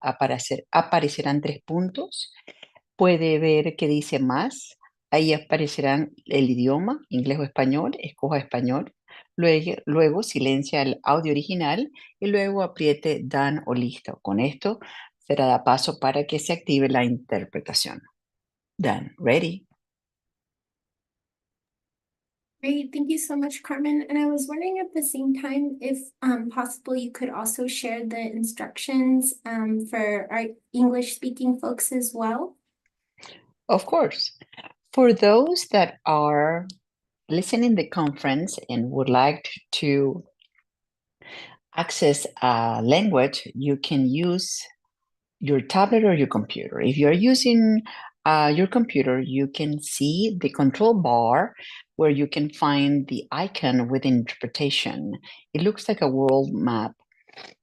aparecerán tres puntos. Puede ver que dice más. Ahí aparecerán el idioma, inglés o español. Escoja español. Luego silencia el audio original y luego apriete Done o listo. Con esto será da paso para que se active la interpretación. Done. Ready. Great, thank you so much, Carmen. And I was wondering at the same time if possible you could also share the instructions for our English-speaking folks as well. Of course. For those that are listening the conference and would like to access a language, you can use your tablet or your computer. If you're using your computer, you can see the control bar where you can find the icon with interpretation. It looks like a world map.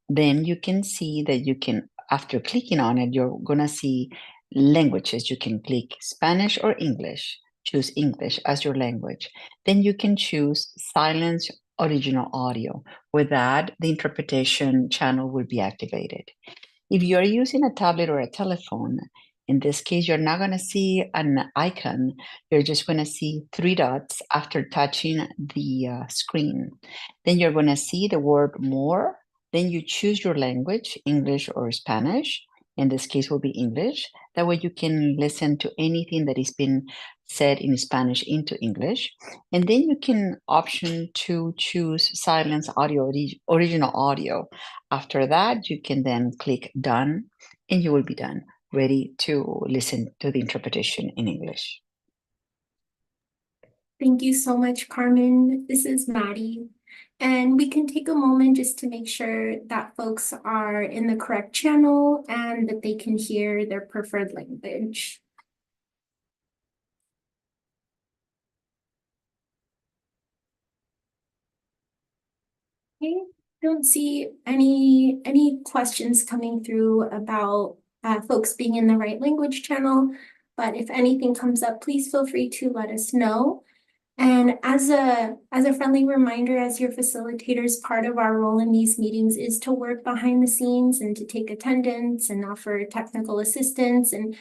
Then you can see that you can, after clicking on it, you're gonna see languages. You can click Spanish or English. Choose English as your language. Then you can choose silence original audio. With that, the interpretation channel will be activated. If you're using a tablet or a telephone, in this case, you're not going to see an icon. You're just going to see three dots after touching the screen. Then you're going to see the word more. Then you choose your language, English or Spanish. In this case, will be English. That way you can listen to anything that is being said in Spanish into English. And then you can option to choose silence audio, original audio. After that, you can then click done and you will be done, ready to listen to the interpretation in English. Thank you so much, Carmen. This is Maddie. And we can take a moment just to make sure that folks are in the correct channel and that they can hear their preferred language. Okay, don't see any questions coming through about folks being in the right language channel, but if anything comes up, please feel free to let us know. And as a friendly reminder, as your facilitators, part of our role in these meetings is to work behind the scenes and to take attendance and offer technical assistance and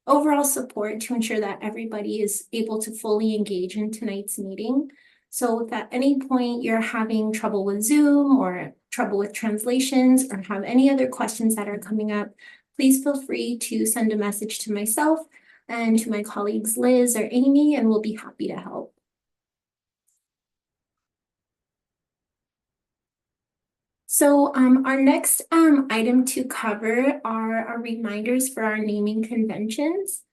overall support to ensure that everybody is able to fully engage in tonight's meeting. So if at any point you're having trouble with Zoom or trouble with translations or have any other questions that are coming up, please feel free to send a message to myself and to my colleagues Liz or Amy, and we'll be happy to help. So our next item to cover are our reminders for our naming conventions.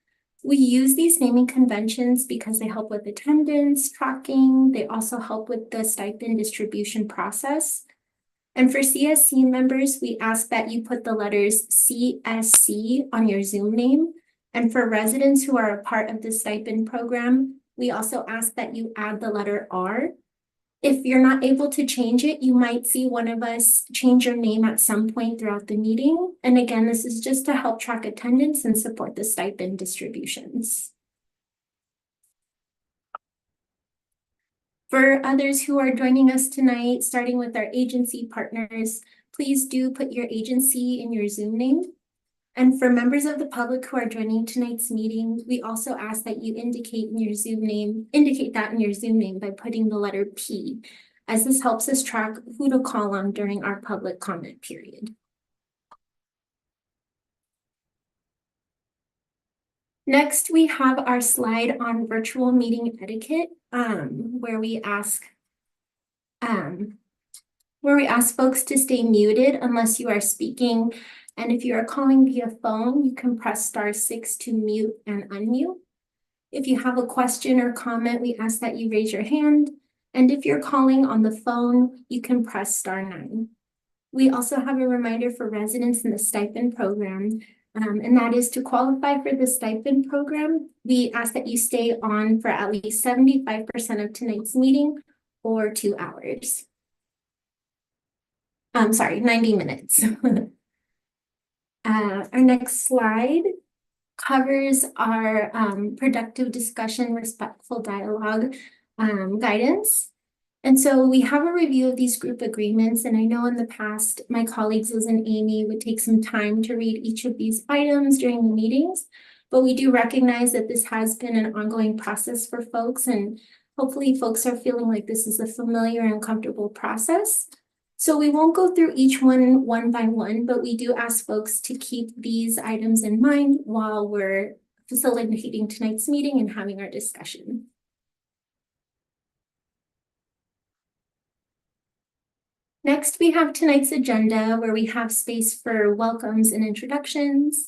We use these naming conventions because they help with attendance, tracking. They also help with the stipend distribution process. And for CSC members, we ask that you put the letters CSC on your Zoom name. And for residents who are a part of the stipend program, we also ask that you add the letter R. If you're not able to change it, you might see one of us change your name at some point throughout the meeting. And again, this is just to help track attendance and support the stipend distributions. For others who are joining us tonight, starting with our agency partners, please do put your agency in your Zoom name. And for members of the public who are joining tonight's meeting, we also ask that you indicate that in your Zoom name by putting the letter P, as this helps us track who to call on during our public comment period. Next, we have our slide on virtual meeting etiquette, where we ask folks to stay muted unless you are speaking. And if you are calling via phone, you can press *6 to mute and unmute. If you have a question or comment, we ask that you raise your hand. And if you're calling on the phone, you can press *9. We also have a reminder for residents in the stipend program, and that is to qualify for the stipend program, we ask that you stay on for at least 75% of tonight's meeting or 2 hours. I'm sorry, 90 minutes. Our next slide covers our productive discussion, respectful dialogue guidance. And so we have a review of these group agreements, and I know in the past, my colleagues Liz and Amy would take some time to read each of these items during the meetings, but we do recognize that this has been an ongoing process for folks, and hopefully folks are feeling like this is a familiar and comfortable process. So we won't go through each one by one, but we do ask folks to keep these items in mind while we're facilitating tonight's meeting and having our discussion. Next, we have tonight's agenda where we have space for welcomes and introductions.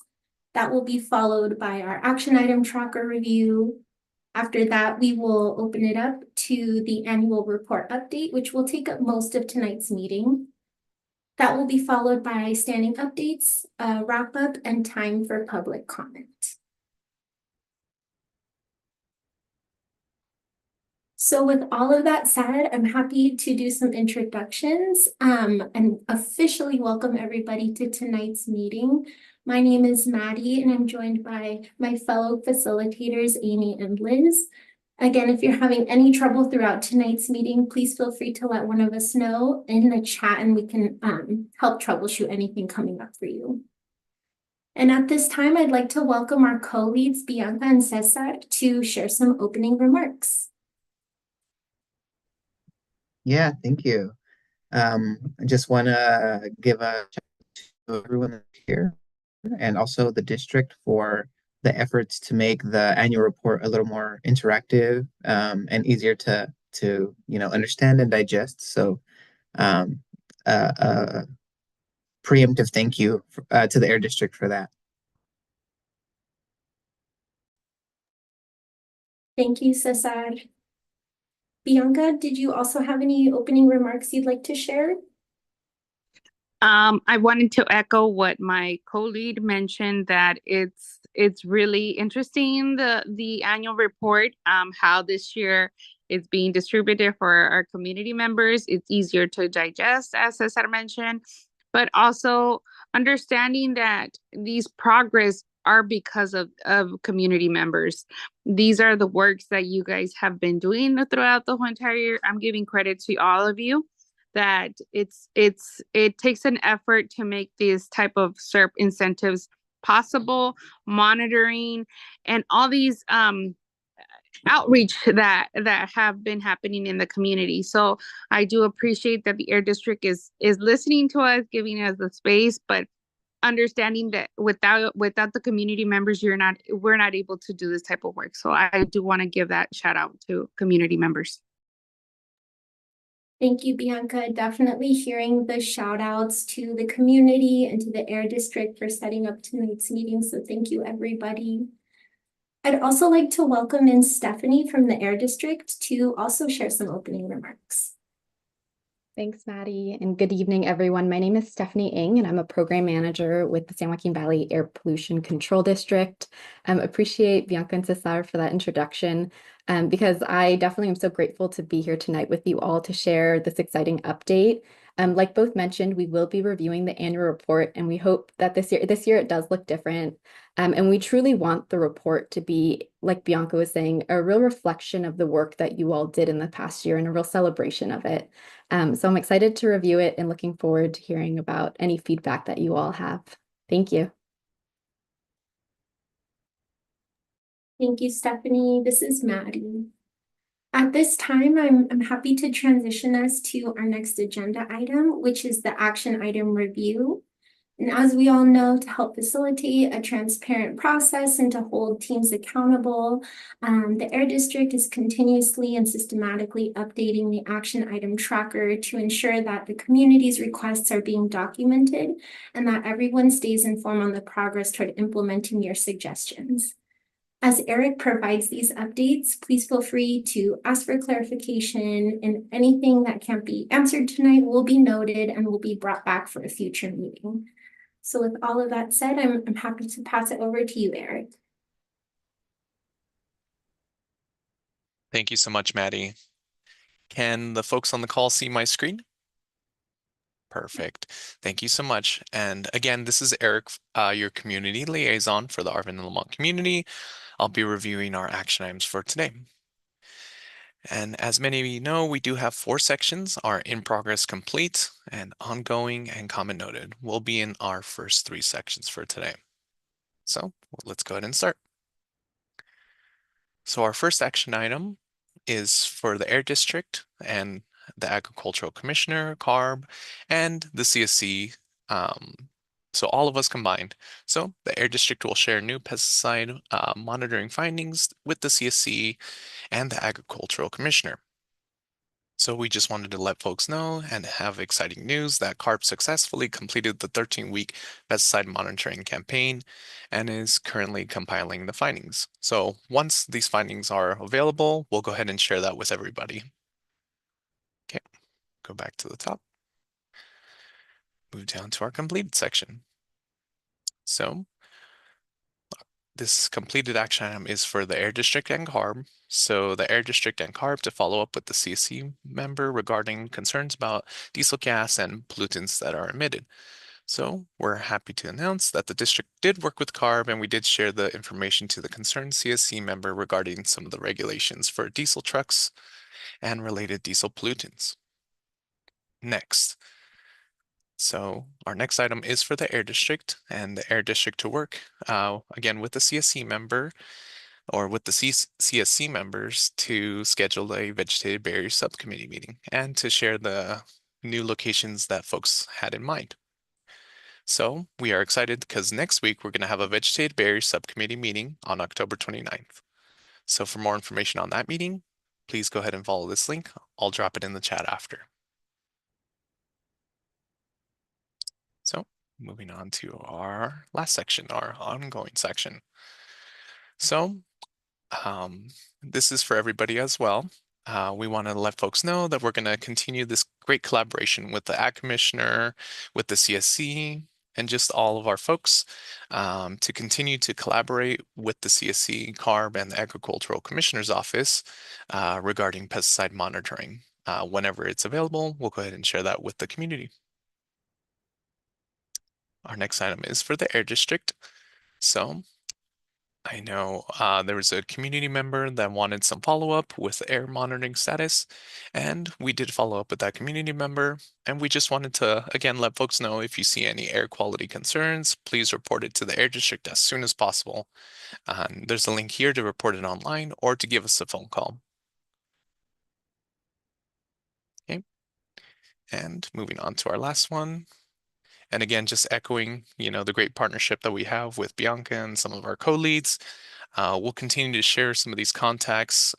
That will be followed by our action item tracker review. After that, we will open it up to the annual report update, which will take up most of tonight's meeting. That will be followed by standing updates, wrap up, and time for public comment. So with all of that said, I'm happy to do some introductions and officially welcome everybody to tonight's meeting. My name is Maddie, and I'm joined by my fellow facilitators, Amy and Liz. Again, if you're having any trouble throughout tonight's meeting, please feel free to let one of us know in the chat, and we can help troubleshoot anything coming up for you. And at this time, I'd like to welcome our co-leads, Bianca and Cesar, to share some opening remarks. Yeah, thank you. I just want to give a shout out to everyone that's here and also the district for the efforts to make the annual report a little more interactive and easier to understand and digest. So um, preemptive thank you to the Air District for that. Thank you, Cesar. Bianca, did you also have any opening remarks you'd like to share? I wanted to echo what my co-lead mentioned, that it's really interesting, the annual report, how this year it's being distributed for our community members. It's easier to digest, as Cesar mentioned, but also understanding that these progress are because of community members. These are the works that you guys have been doing throughout the whole entire year. I'm giving credit to all of you, that it takes an effort to make these type of SERP incentives possible, monitoring, and all these outreach that have been happening in the community. So I do appreciate that the Air District is listening to us, giving us the space, but understanding that without the community members, we're not able to do this type of work. So I do want to give that shout out to community members. Thank you, Bianca. Definitely hearing the shout outs to the community and to the Air District for setting up tonight's meeting. So thank you, everybody. I'd also like to welcome in Stephanie from the Air District to also share some opening remarks. Thanks, Maddie, and good evening, everyone. My name is Stephanie Ng, and I'm a program manager with the San Joaquin Valley Air Pollution Control District. Appreciate Bianca and Cesar for that introduction, because I definitely am so grateful to be here tonight with you all to share this exciting update. Like both mentioned, we will be reviewing the annual report, and we hope that this year it does look different. And we truly want the report to be, like Bianca was saying, a real reflection of the work that you all did in the past year and a real celebration of it. So I'm excited to review it and looking forward to hearing about any feedback that you all have. Thank you. Thank you, Stephanie. This is Maddie. At this time, I'm happy to transition us to our next agenda item, which is the action item review. And as we all know, to help facilitate a transparent process and to hold teams accountable, the Air District is continuously and systematically updating the action item tracker to ensure that the community's requests are being documented and that everyone stays informed on the progress toward implementing your suggestions. As Eric provides these updates, please feel free to ask for clarification, and anything that can't be answered tonight will be noted and will be brought back for a future meeting. So with all of that said, I'm happy to pass it over to you, Eric. Thank you so much, Maddie. Can the folks on the call see my screen? Perfect. Thank you so much. And again, this is Eric, your community liaison for the Arvin and Lamont community. I'll be reviewing our action items for today. And as many of you know, we do have 4 sections: our in progress complete and ongoing and comment noted will be in our first 3 sections for today. So let's go ahead and start. So our first action item is for the Air District and the Agricultural Commissioner, CARB, and the CSC. So all of us combined. So the Air District will share new pesticide monitoring findings with the CSC and the Agricultural Commissioner. So we just wanted to let folks know and have exciting news that CARB successfully completed the 13-week pesticide monitoring campaign and is currently compiling the findings. So once these findings are available, we'll go ahead and share that with everybody. Okay, go back to the top. Move down to our completed section. So this completed action item is for the Air District and CARB. So the Air District and CARB to follow up with the CSC member regarding concerns about diesel gas and pollutants that are emitted. So we're happy to announce that the district did work with CARB and we did share the information to the concerned CSC member regarding some of the regulations for diesel trucks and related diesel pollutants. Next. So our next item is for the Air District and the Air District to work again with the CSC member or with the CSC members to schedule a vegetative barrier subcommittee meeting and to share the new locations that folks had in mind. So we are excited because next week we're going to have a vegetative barrier subcommittee meeting on October 29th. So for more information on that meeting, please go ahead and follow this link. I'll drop it in the chat after. So moving on to our last section, our ongoing section. So this is for everybody as well. We want to let folks know that we're going to continue this great collaboration with the Ag Commissioner, with the CSC, and just all of our folks to continue to collaborate with the CSC, CARB, and the Agricultural Commissioner's Office regarding pesticide monitoring. Whenever it's available, we'll go ahead and share that with the community. Our next item is for the Air District. So I know there was a community member that wanted some follow-up with air monitoring status, and we did follow up with that community member. And we just wanted to, again, let folks know if you see any air quality concerns, please report it to the Air District as soon as possible. There's a link here to report it online or to give us a phone call. Okay. And moving on to our last one. And again, just echoing, the great partnership that we have with Bianca and some of our co-leads. We'll continue to share some of these contacts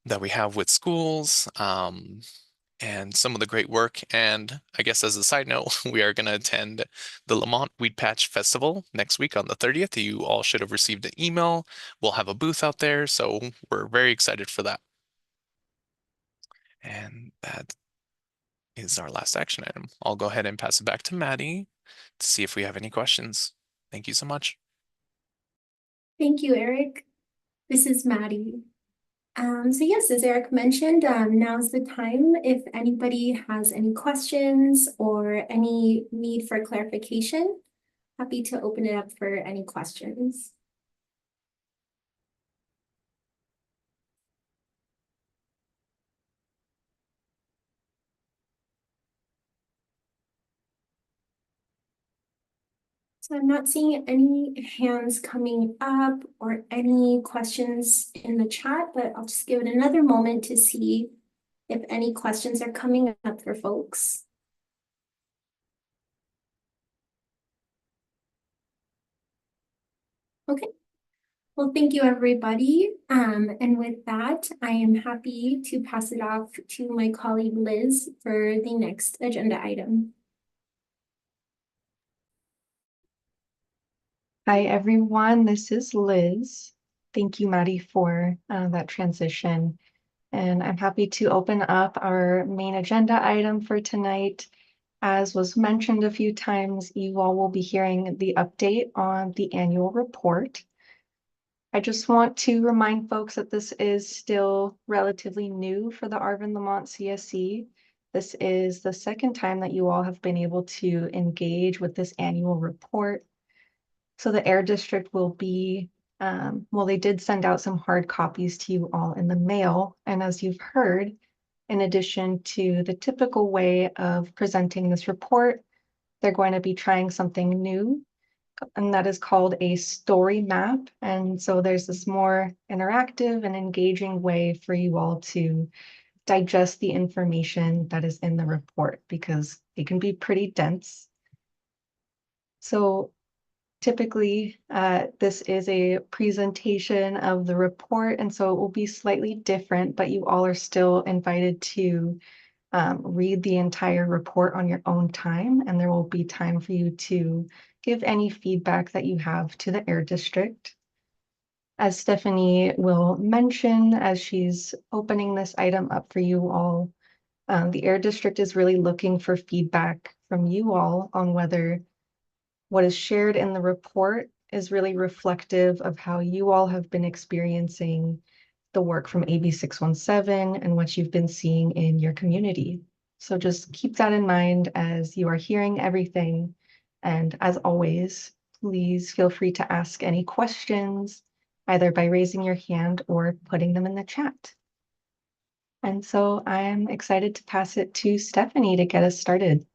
that we have with schools and some of the great work. And I guess as a side note, we are going to attend the Lamont Weed Patch Festival next week on the 30th. You all should have received an email. We'll have a booth out there, so we're very excited for that. And that is our last action item. I'll go ahead and pass it back to Maddie to see if we have any questions. Thank you so much. Thank you, Eric. This is Maddie. So yes, as Eric mentioned, now's the time. If anybody has any questions or any need for clarification, happy to open it up for any questions. So I'm not seeing any hands coming up or any questions in the chat, but I'll just give it another moment to see if any questions are coming up for folks. Okay. Well, thank you, everybody. And with that, I am happy to pass it off to my colleague Liz for the next agenda item. Hi, everyone. This is Liz. Thank you, Maddie, for that transition. And I'm happy to open up our main agenda item for tonight. As was mentioned a few times, you all will be hearing the update on the annual report. I just want to remind folks that this is still relatively new for the Arvin Lamont CSC. This is the second time that you all have been able to engage with this annual report. So the Air District will be Well, they did send out some hard copies to you all in the mail. And as you've heard, in addition to the typical way of presenting this report, they're going to be trying something new, and that is called a story map. And so there's this more interactive and engaging way for you all to digest the information that is in the report, because it can be pretty dense. So typically, this is a presentation of the report, and so it will be slightly different, but you all are still invited to read the entire report on your own time, and there will be time for you to give any feedback that you have to the Air District. As Stephanie will mention, as she's opening this item up for you all, the Air District is really looking for feedback from you all on whether what is shared in the report is really reflective of how you all have been experiencing the work from AB 617 and what you've been seeing in your community. So just keep that in mind as you are hearing everything. And as always, please feel free to ask any questions, either by raising your hand or putting them in the chat. And so I'm excited to pass it to Stephanie to get us started.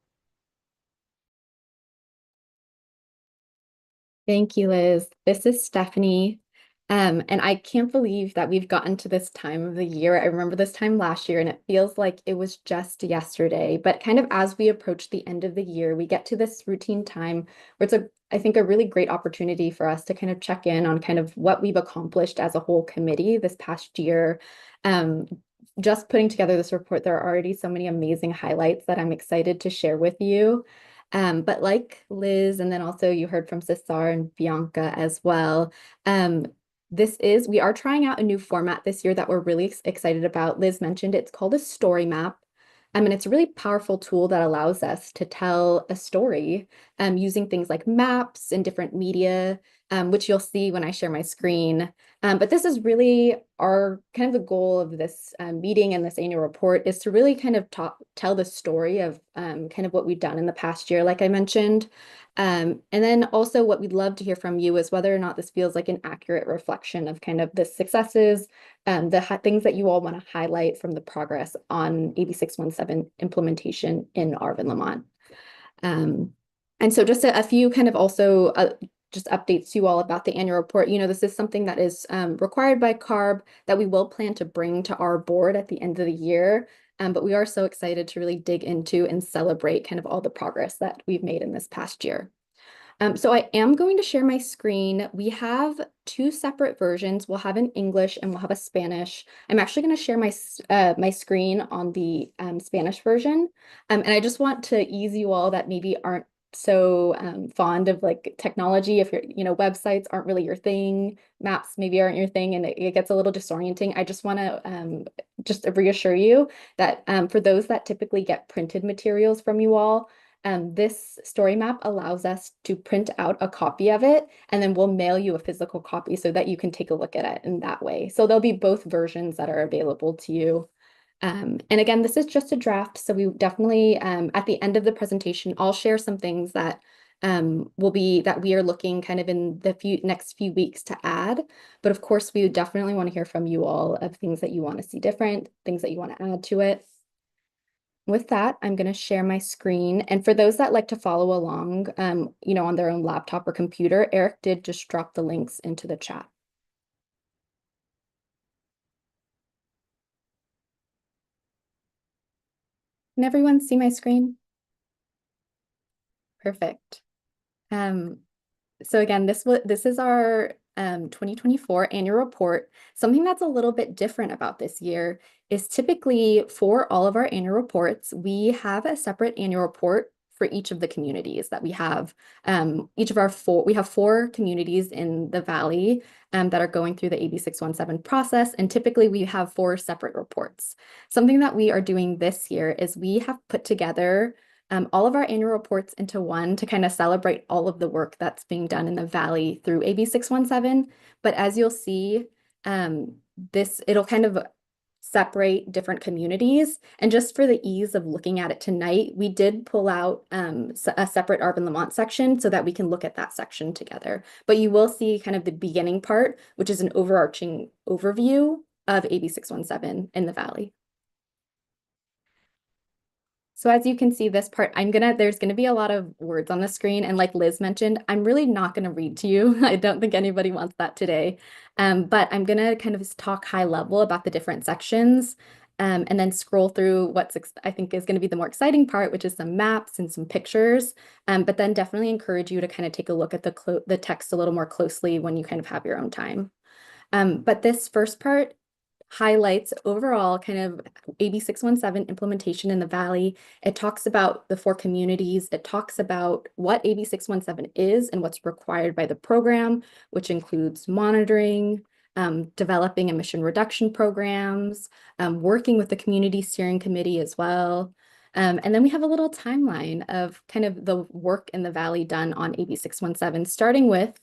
Thank you, Liz. This is Stephanie. And I can't believe that we've gotten to this time of the year. I remember this time last year, and it feels like it was just yesterday. But kind of as we approach the end of the year, we get to this routine time where it's I think, a really great opportunity for us to kind of check in on kind of what we've accomplished as a whole committee this past year. Just putting together this report, there are already so many amazing highlights that I'm excited to share with you. But like Liz, and then also you heard from Cesar and Bianca as well, we are trying out a new format this year that we're really excited about. Liz mentioned it's called a story map. And it's a really powerful tool that allows us to tell a story using things like maps and different media, which you'll see when I share my screen. But this is really our kind of the goal of this meeting and this annual report is to really kind of tell the story of kind of what we've done in the past year, like I mentioned. And then also what we'd love to hear from you is whether or not this feels like an accurate reflection of kind of the successes, the things that you all want to highlight from the progress on AB 617 implementation in Arvin, Lamont. And so just a few kind of also just updates to you all about the annual report. You know, this is something that is required by CARB that we will plan to bring to our board at the end of the year. But we are so excited to really dig into and celebrate kind of all the progress that we've made in this past year. So I am going to share my screen. We have two separate versions. We'll have an English and we'll have a Spanish. I'm actually going to share my screen on the Spanish version. And I just want to ease you all that maybe aren't so fond of like technology. If websites aren't really your thing, maps maybe aren't your thing, and it gets a little disorienting. I just want to just reassure you that for those that typically get printed materials from you all, this story map allows us to print out a copy of it, and then we'll mail you a physical copy so that you can take a look at it in that way. So there'll be both versions that are available to you. And again, this is just a draft, so we definitely, at the end of the presentation, I'll share some things that we are looking kind of in the next few weeks to add. But of course, we definitely want to hear from you all of things that you want to see different, things that you want to add to it. With that, I'm going to share my screen. And for those that like to follow along, on their own laptop or computer, Eric did just drop the links into the chat. Can everyone see my screen? Perfect. So again, this is our 2024 annual report. Something that's a little bit different about this year is typically for all of our annual reports, we have a separate annual report for each of the communities that we have. We have 4 communities in the Valley that are going through the AB 617 process, and typically we have 4 separate reports. Something that we are doing this year is we have put together all of our annual reports into one to kind of celebrate all of the work that's being done in the Valley through AB 617. But as you'll see, it'll kind of separate different communities. And just for the ease of looking at it tonight, we did pull out a separate Arvin Lamont section so that we can look at that section together. But you will see kind of the beginning part, which is an overarching overview of AB 617 in the Valley. So as you can see this part, there's gonna be a lot of words on the screen. And like Liz mentioned, I'm really not gonna read to you. I don't think anybody wants that today. But I'm gonna kind of talk high level about the different sections and then scroll through I think is gonna be the more exciting part, which is some maps and some pictures. But then definitely encourage you to kind of take a look at the text a little more closely when you kind of have your own time. But this first part highlights overall kind of AB 617 implementation in the Valley. It talks about the 4 communities. It talks about what AB 617 is and what's required by the program, which includes monitoring, developing emission reduction programs, working with the community steering committee as well. And then we have a little timeline of kind of the work in the Valley done on AB 617, starting with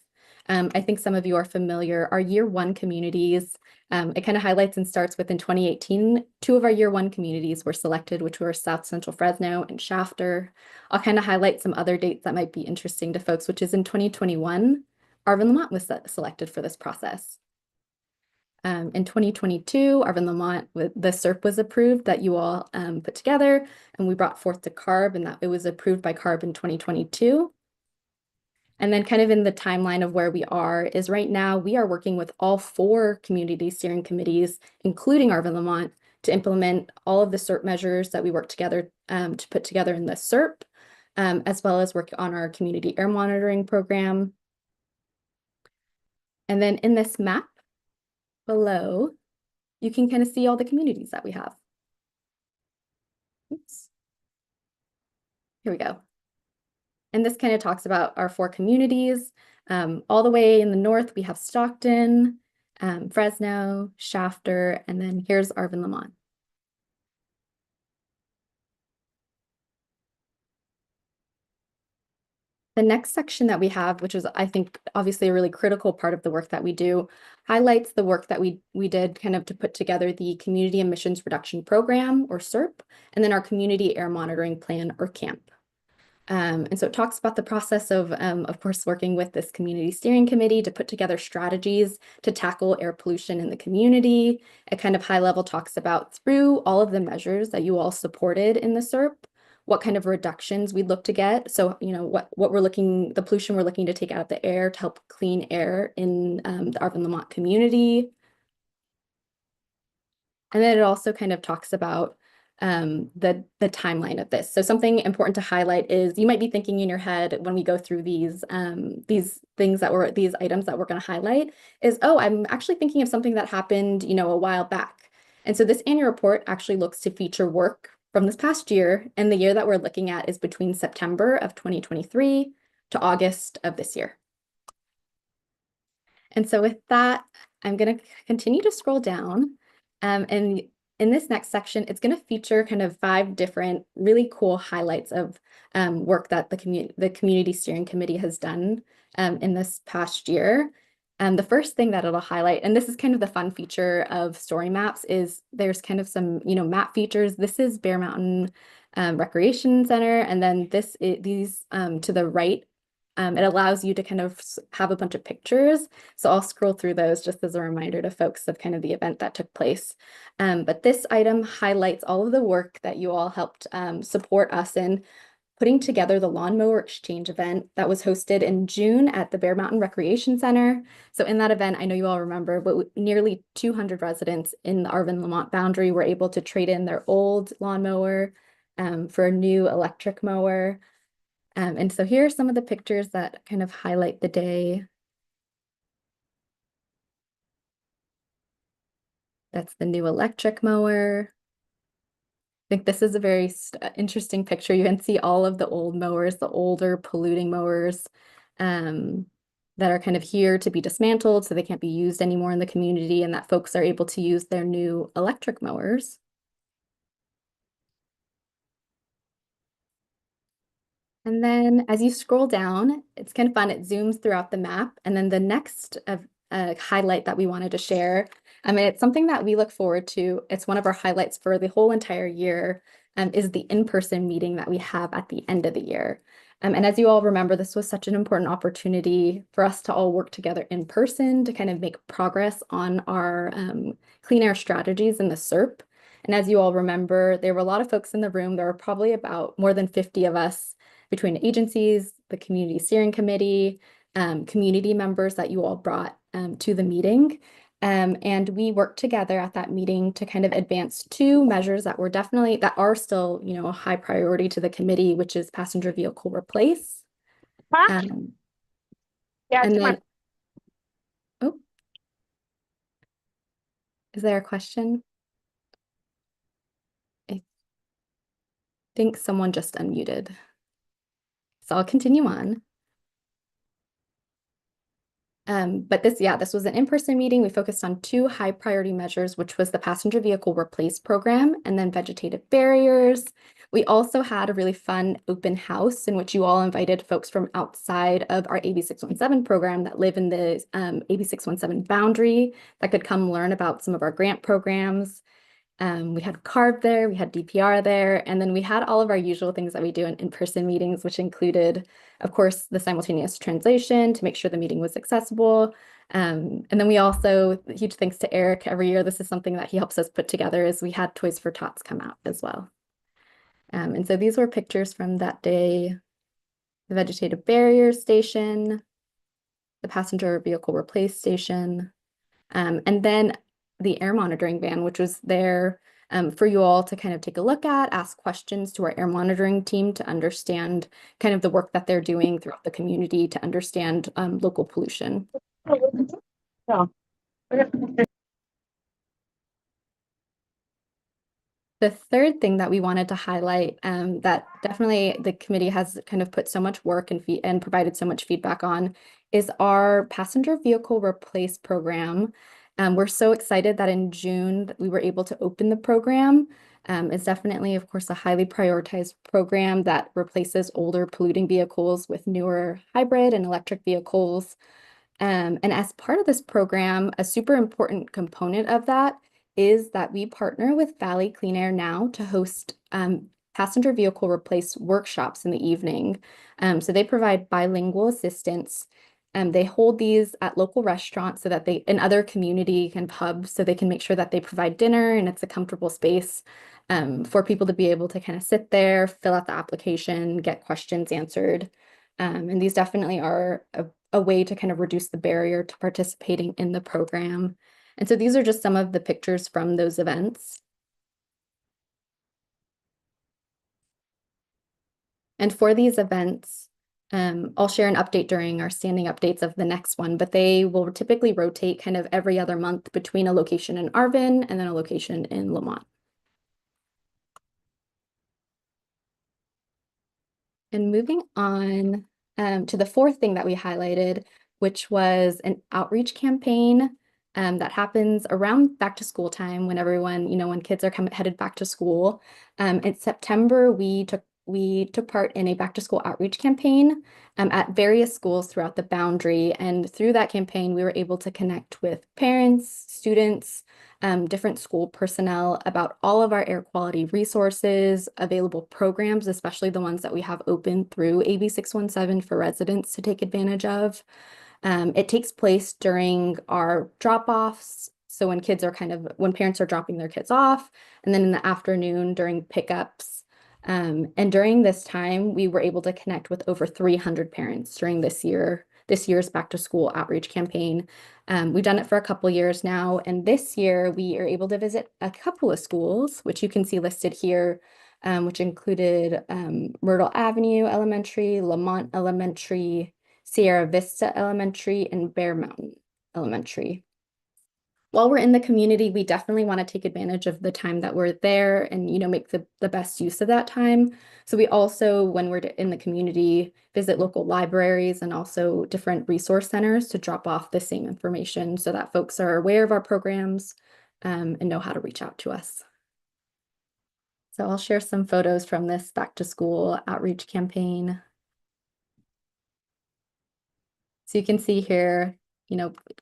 I think some of you are familiar, our year 1 communities. It kind of highlights and starts with in 2018, 2 of our year 1 communities were selected, which were South Central Fresno and Shafter. I'll kind of highlight some other dates that might be interesting to folks, which is in 2021, Arvin Lamont was selected for this process. In 2022, Arvin Lamont, the SERP was approved that you all put together, and we brought forth to CARB, and that it was approved by CARB in 2022. And then kind of in the timeline of where we are is right now, we are working with all 4 community steering committees, including Arvin Lamont, to implement all of the SERP measures that we work together to put together in the SERP, as well as work on our community air monitoring program. And then in this map below, you can kind of see all the communities that we have. Oops. Here we go. And this kind of talks about our 4 communities. All the way in the north, we have Stockton, Fresno, Shafter, and then here's Arvin Lamont. The next section that we have, which is, I think, obviously a really critical part of the work that we do, highlights the work that we did kind of to put together the Community Emissions Reduction Program, or SERP, and then our Community Air Monitoring Plan, or CAMP. And so it talks about the process of course, working with this community steering committee to put together strategies to tackle air pollution in the community. It kind of high level talks about through all of the measures that you all supported in the SERP, what kind of reductions we'd look to get. So, you know, the pollution we're looking to take out of the air to help clean air in the Arvin Lamont community. And then it also kind of talks about the timeline of this. So something important to highlight is you might be thinking in your head when we go through these items that we're going to highlight is, oh, I'm actually thinking of something that happened, you know, a while back. And so this annual report actually looks to feature work from this past year, and the year that we're looking at is between September of 2023 to August of this year. And so with that, I'm going to continue to scroll down, and in this next section, it's going to feature kind of 5 different really cool highlights of work that the Community Steering Committee has done in this past year. The first thing that it'll highlight, and this is kind of the fun feature of story maps, is there's kind of some, you know, map features. This is Bear Mountain Recreation Center, and then these to the right, it allows you to kind of have a bunch of pictures. So I'll scroll through those just as a reminder to folks of kind of the event that took place. But this item highlights all of the work that you all helped support us in putting together the lawnmower exchange event that was hosted in June at the Bear Mountain Recreation Center. So in that event, I know you all remember, but nearly 200 residents in the Arvin Lamont boundary were able to trade in their old lawnmower for a new electric mower. And so here are some of the pictures that kind of highlight the day. That's the new electric mower. I think this is a very interesting picture. You can see all of the old mowers, the older polluting mowers that are kind of here to be dismantled so they can't be used anymore in the community, and that folks are able to use their new electric mowers. And then as you scroll down, it's kind of fun. It zooms throughout the map. And then the next highlight that we wanted to share And it's something that we look forward to. It's one of our highlights for the whole entire year, is the in-person meeting that we have at the end of the year. And as you all remember, this was such an important opportunity for us to all work together in person to kind of make progress on our clean air strategies in the SERP. And as you all remember, there were a lot of folks in the room. There were probably about more than 50 of us between agencies, the community steering committee, community members that you all brought to the meeting. And we worked together at that meeting to kind of advance two measures that are still, a high priority to the committee, which is passenger vehicle replace. And then, oh, is there a question? I think someone just unmuted. So I'll continue on. But this was an in-person meeting. We focused on two high priority measures, which was the passenger vehicle replace program and then vegetative barriers. We also had a really fun open house in which you all invited folks from outside of our AB 617 program that live in the AB 617 boundary that could come learn about some of our grant programs. We had CARB there, we had DPR there, and then we had all of our usual things that we do in in-person meetings, which included, of course, the simultaneous translation to make sure the meeting was accessible. And then we also, huge thanks to Eric, every year, this is something that he helps us put together, is we had Toys for Tots come out as well. And so these were pictures from that day: the vegetative barrier station, the passenger vehicle replace station, and then the air monitoring van, which was there for you all to kind of take a look at, ask questions to our air monitoring team to understand kind of the work that they're doing throughout the community to understand local pollution. The third thing that we wanted to highlight that definitely the committee has kind of put so much work and provided so much feedback on is our passenger vehicle replace program. We're so excited that in June we were able to open the program. It's definitely, of course, a highly prioritized program that replaces older polluting vehicles with newer hybrid and electric vehicles. And as part of this program, a super important component of that is that we partner with Valley Clean Air Now to host passenger vehicle replace workshops in the evening. So they provide bilingual assistance. They hold these at local restaurants so that in other community kind of hubs, so they can make sure that they provide dinner and it's a comfortable space for people to be able to kind of sit there, fill out the application, get questions answered. And these definitely are a way to kind of reduce the barrier to participating in the program. And so these are just some of the pictures from those events. And for these events, I'll share an update during our standing updates of the next one, but they will typically rotate kind of every other month between a location in Arvin and then a location in Lamont. And moving on to the fourth thing that we highlighted, which was an outreach campaign that happens around back to school time when everyone, when kids are headed back to school. In September, we took part in a back to school outreach campaign at various schools throughout the boundary. And through that campaign, we were able to connect with parents, students, different school personnel about all of our air quality resources, available programs, especially the ones that we have open through AB 617 for residents to take advantage of. It takes place during our drop-offs. So when parents are dropping their kids off, and then in the afternoon during pickups. And during this time, we were able to connect with over 300 parents during this year's back to school outreach campaign. We've done it for a couple years now, and this year we are able to visit a couple of schools, which you can see listed here, which included Myrtle Avenue Elementary, Lamont Elementary, Sierra Vista Elementary, and Bear Mountain Elementary. While we're in the community, we definitely want to take advantage of the time that we're there and, make the best use of that time. So we also, when we're in the community, visit local libraries and also different resource centers to drop off the same information so that folks are aware of our programs and know how to reach out to us. So I'll share some photos from this back to school outreach campaign. So you can see here,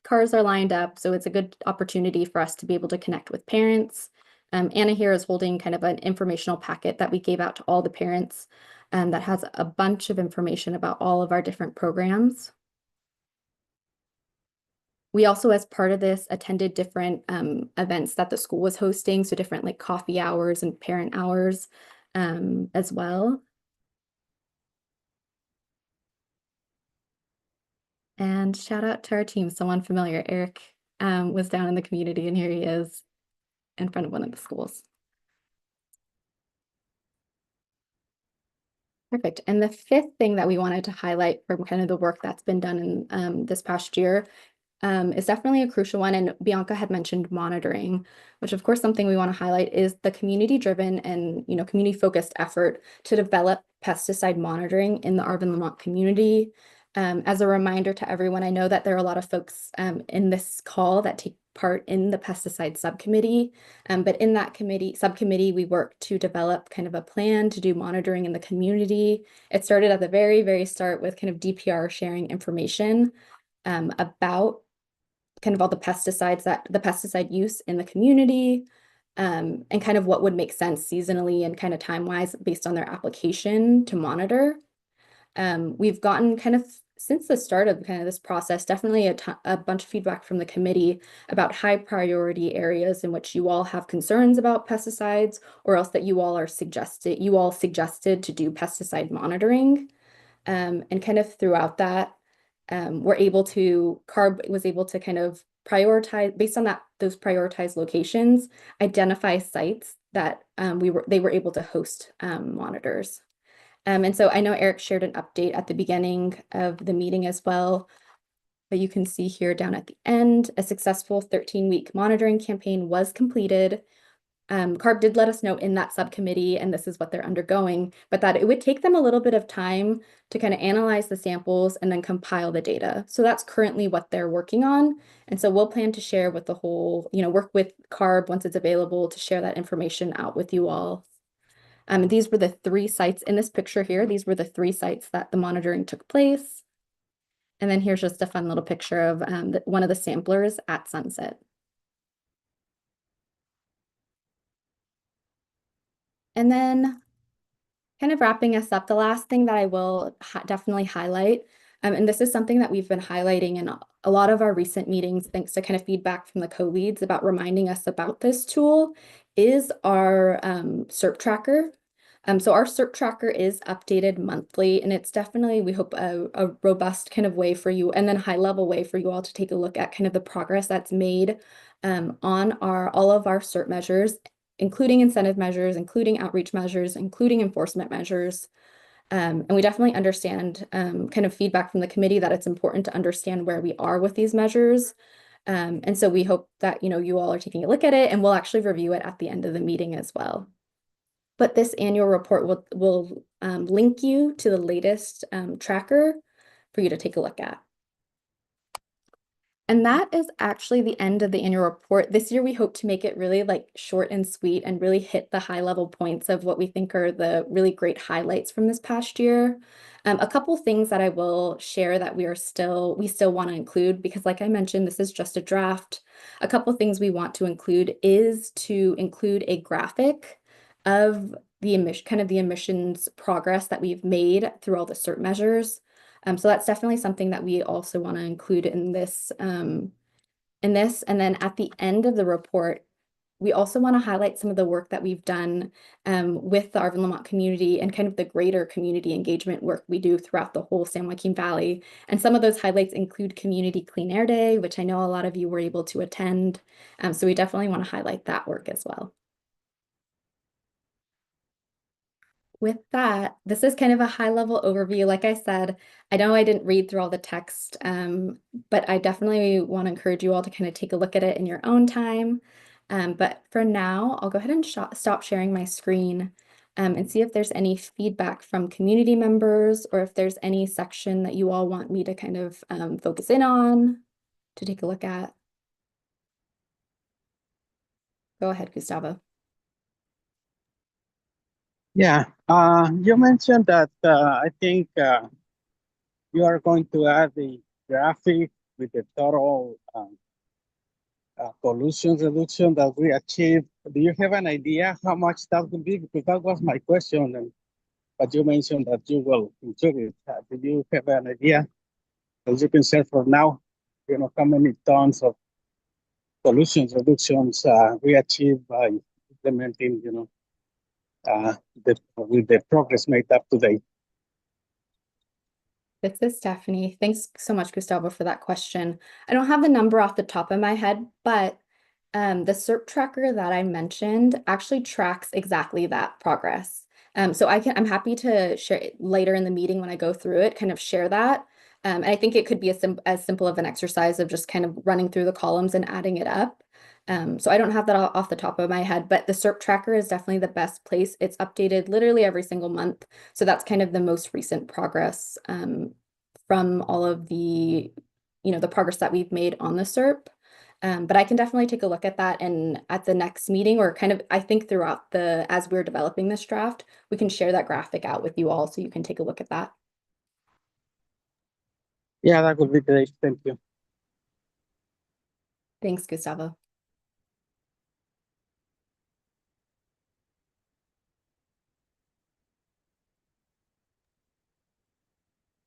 cars are lined up, so it's a good opportunity for us to be able to connect with parents. Anna here is holding kind of an informational packet that we gave out to all the parents that has a bunch of information about all of our different programs. We also, as part of this, attended different events that the school was hosting, so different like coffee hours and parent hours as well. And shout out to our team, someone familiar. Eric was down in the community, and here he is in front of one of the schools. Perfect. And the fifth thing that we wanted to highlight from kind of the work that's been done in this past year is definitely a crucial one. And Bianca had mentioned monitoring, which of course something we want to highlight is the community-driven and community-focused effort to develop pesticide monitoring in the Arvin Lamont community. As a reminder to everyone, I know that there are a lot of folks in this call that take part in the pesticide subcommittee, but in that subcommittee, we work to develop kind of a plan to do monitoring in the community. It started at the very, very start with kind of DPR sharing information about kind of all the pesticide use in the community, and kind of what would make sense seasonally and kind of time-wise based on their application to monitor. We've gotten kind of, since the start of kind of this process, definitely a bunch of feedback from the committee about high priority areas in which you all have concerns about pesticides, or else that you all suggested to do pesticide monitoring. And kind of throughout that, CARB was able to kind of prioritize, based on those prioritized locations, identify sites that they were able to host monitors. And so I know Eric shared an update at the beginning of the meeting as well, but you can see here down at the end, a successful 13-week monitoring campaign was completed. CARB did let us know in that subcommittee, and this is what they're undergoing, but that it would take them a little bit of time to kind of analyze the samples and then compile the data. So that's currently what they're working on. And so we'll plan to share with the whole, work with CARB once it's available to share that information out with you all. These were the 3 sites in this picture here. These were the 3 sites that the monitoring took place. And then here's just a fun little picture of one of the samplers at sunset. And then kind of wrapping us up, the last thing that I will definitely highlight, and this is something that we've been highlighting in a lot of our recent meetings, thanks to kind of feedback from the co-leads about reminding us about this tool, is our SERP tracker. So our SERP tracker is updated monthly, and it's definitely, we hope, a robust kind of way for you, and then high level way for you all to take a look at kind of the progress that's made on all of our SERP measures, including incentive measures, including outreach measures, including enforcement measures. And we definitely understand kind of feedback from the committee that it's important to understand where we are with these measures. And so we hope that, you all are taking a look at it, and we'll actually review it at the end of the meeting as well. But this annual report will link you to the latest tracker for you to take a look at. And that is actually the end of the annual report. This year, we hope to make it really short and sweet and really hit the high level points of what we think are the really great highlights from this past year. A couple things that I will share that we still want to include, because like I mentioned, this is just a draft. A couple things we want to include is to include a graphic of the emissions progress that we've made through all the CERT measures. So that's definitely something that we also want to include in this. And then at the end of the report, we also want to highlight some of the work that we've done with the Arvin Lamont community and kind of the greater community engagement work we do throughout the whole San Joaquin Valley. And some of those highlights include Community Clean Air Day, which I know a lot of you were able to attend. So we definitely want to highlight that work as well. With that, this is kind of a high-level overview. Like I said, I know I didn't read through all the text, but I definitely want to encourage you all to kind of take a look at it in your own time. But for now, I'll go ahead and stop sharing my screen and see if there's any feedback from community members, or if there's any section that you all want me to kind of focus in on to take a look at. Go ahead, Gustavo. Yeah, you mentioned that I think you are going to add the graphic with the total pollution reduction that we achieved. Do you have an idea how much that would be? Because that was my question, and but you mentioned that you will contribute. Do you have an idea that you can share for now? You know, how many tons of pollution reductions we achieved by implementing, with the progress made up to date. This is Stephanie. Thanks so much, Gustavo, for that question. I don't have the number off the top of my head, but the SERP tracker that I mentioned actually tracks exactly that progress. So I'm happy to share it later in the meeting when I go through it, kind of share that. And I think it could be as simple of an exercise of just kind of running through the columns and adding it up. So I don't have that off the top of my head, but the SERP tracker is definitely the best place. It's updated literally every single month. So that's kind of the most recent progress from all of the, the progress that we've made on the SERP. But I can definitely take a look at that, and at the next meeting, or kind of, I think throughout as we're developing this draft, we can share that graphic out with you all so you can take a look at that. Yeah, that would be great. Thank you. Thanks, Gustavo.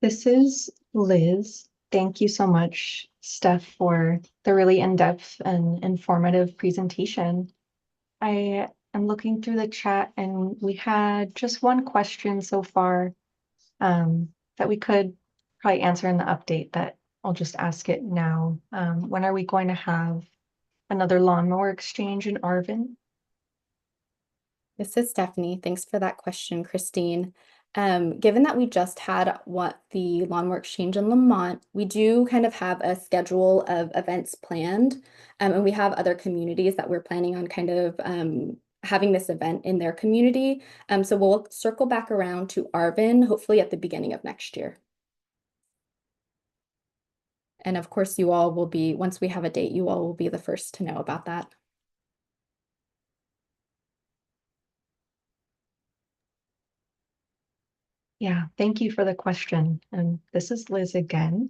This is Liz. Thank you so much, Steph, for the really in-depth and informative presentation. I am looking through the chat, and we had just one question so far that we could probably answer in the update, that I'll just ask it now. When are we going to have another lawnmower exchange in Arvin? This is Stephanie. Thanks for that question, Christine. Given that we just had the lawnmower exchange in Lamont, we do kind of have a schedule of events planned, and we have other communities that we're planning on kind of having this event in their community. So we'll circle back around to Arvin, hopefully at the beginning of next year. And of course, you all will be, once we have a date, you all will be the first to know about that. Yeah, thank you for the question. And this is Liz again.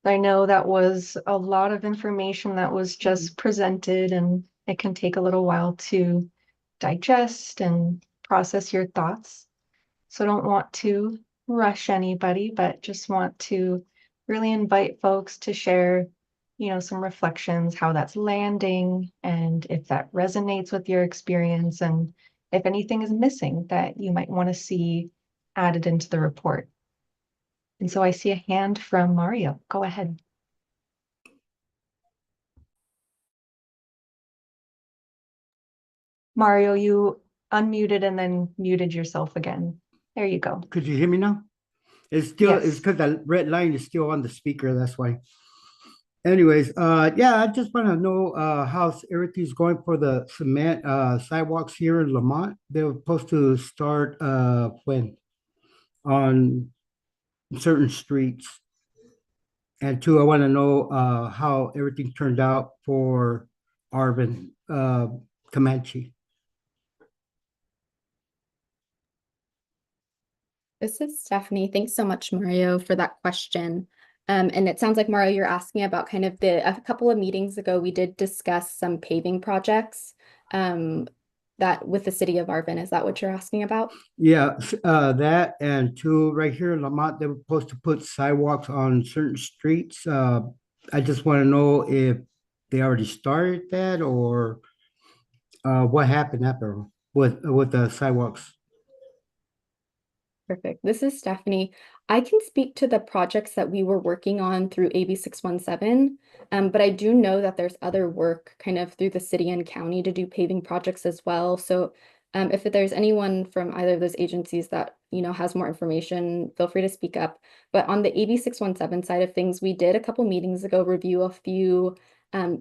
I know that was a lot of information that was just presented, and it can take a little while to digest and process your thoughts. So don't want to rush anybody, but just want to really invite folks to share, some reflections, how that's landing, and if that resonates with your experience, and if anything is missing that you might want to see added into the report. And so I see a hand from Mario. Go ahead. Mario, you unmuted and then muted yourself again. There you go. Could you hear me now? It's Yes. because the red line is still on the speaker, that's why. Anyways, yeah, I just want to know how everything's going for the cement sidewalks here in Lamont. They were supposed to start when on certain streets. And two, I want to know how everything turned out for Arvin Comanche. This is Stephanie. Thanks so much, Mario, for that question. And it sounds like, Mario, you're asking about kind of a couple of meetings ago, we did discuss some paving projects that with the city of Arvin. Is that what you're asking about? Yeah, that, and two, right here in Lamont, they were supposed to put sidewalks on certain streets. I just want to know if they already started that, or what happened after with the sidewalks. Perfect. This is Stephanie. I can speak to the projects that we were working on through AB 617, but I do know that there's other work kind of through the city and county to do paving projects as well. So if there's anyone from either of those agencies that has more information, feel free to speak up. But on the AB 617 side of things, we did a couple meetings ago review a few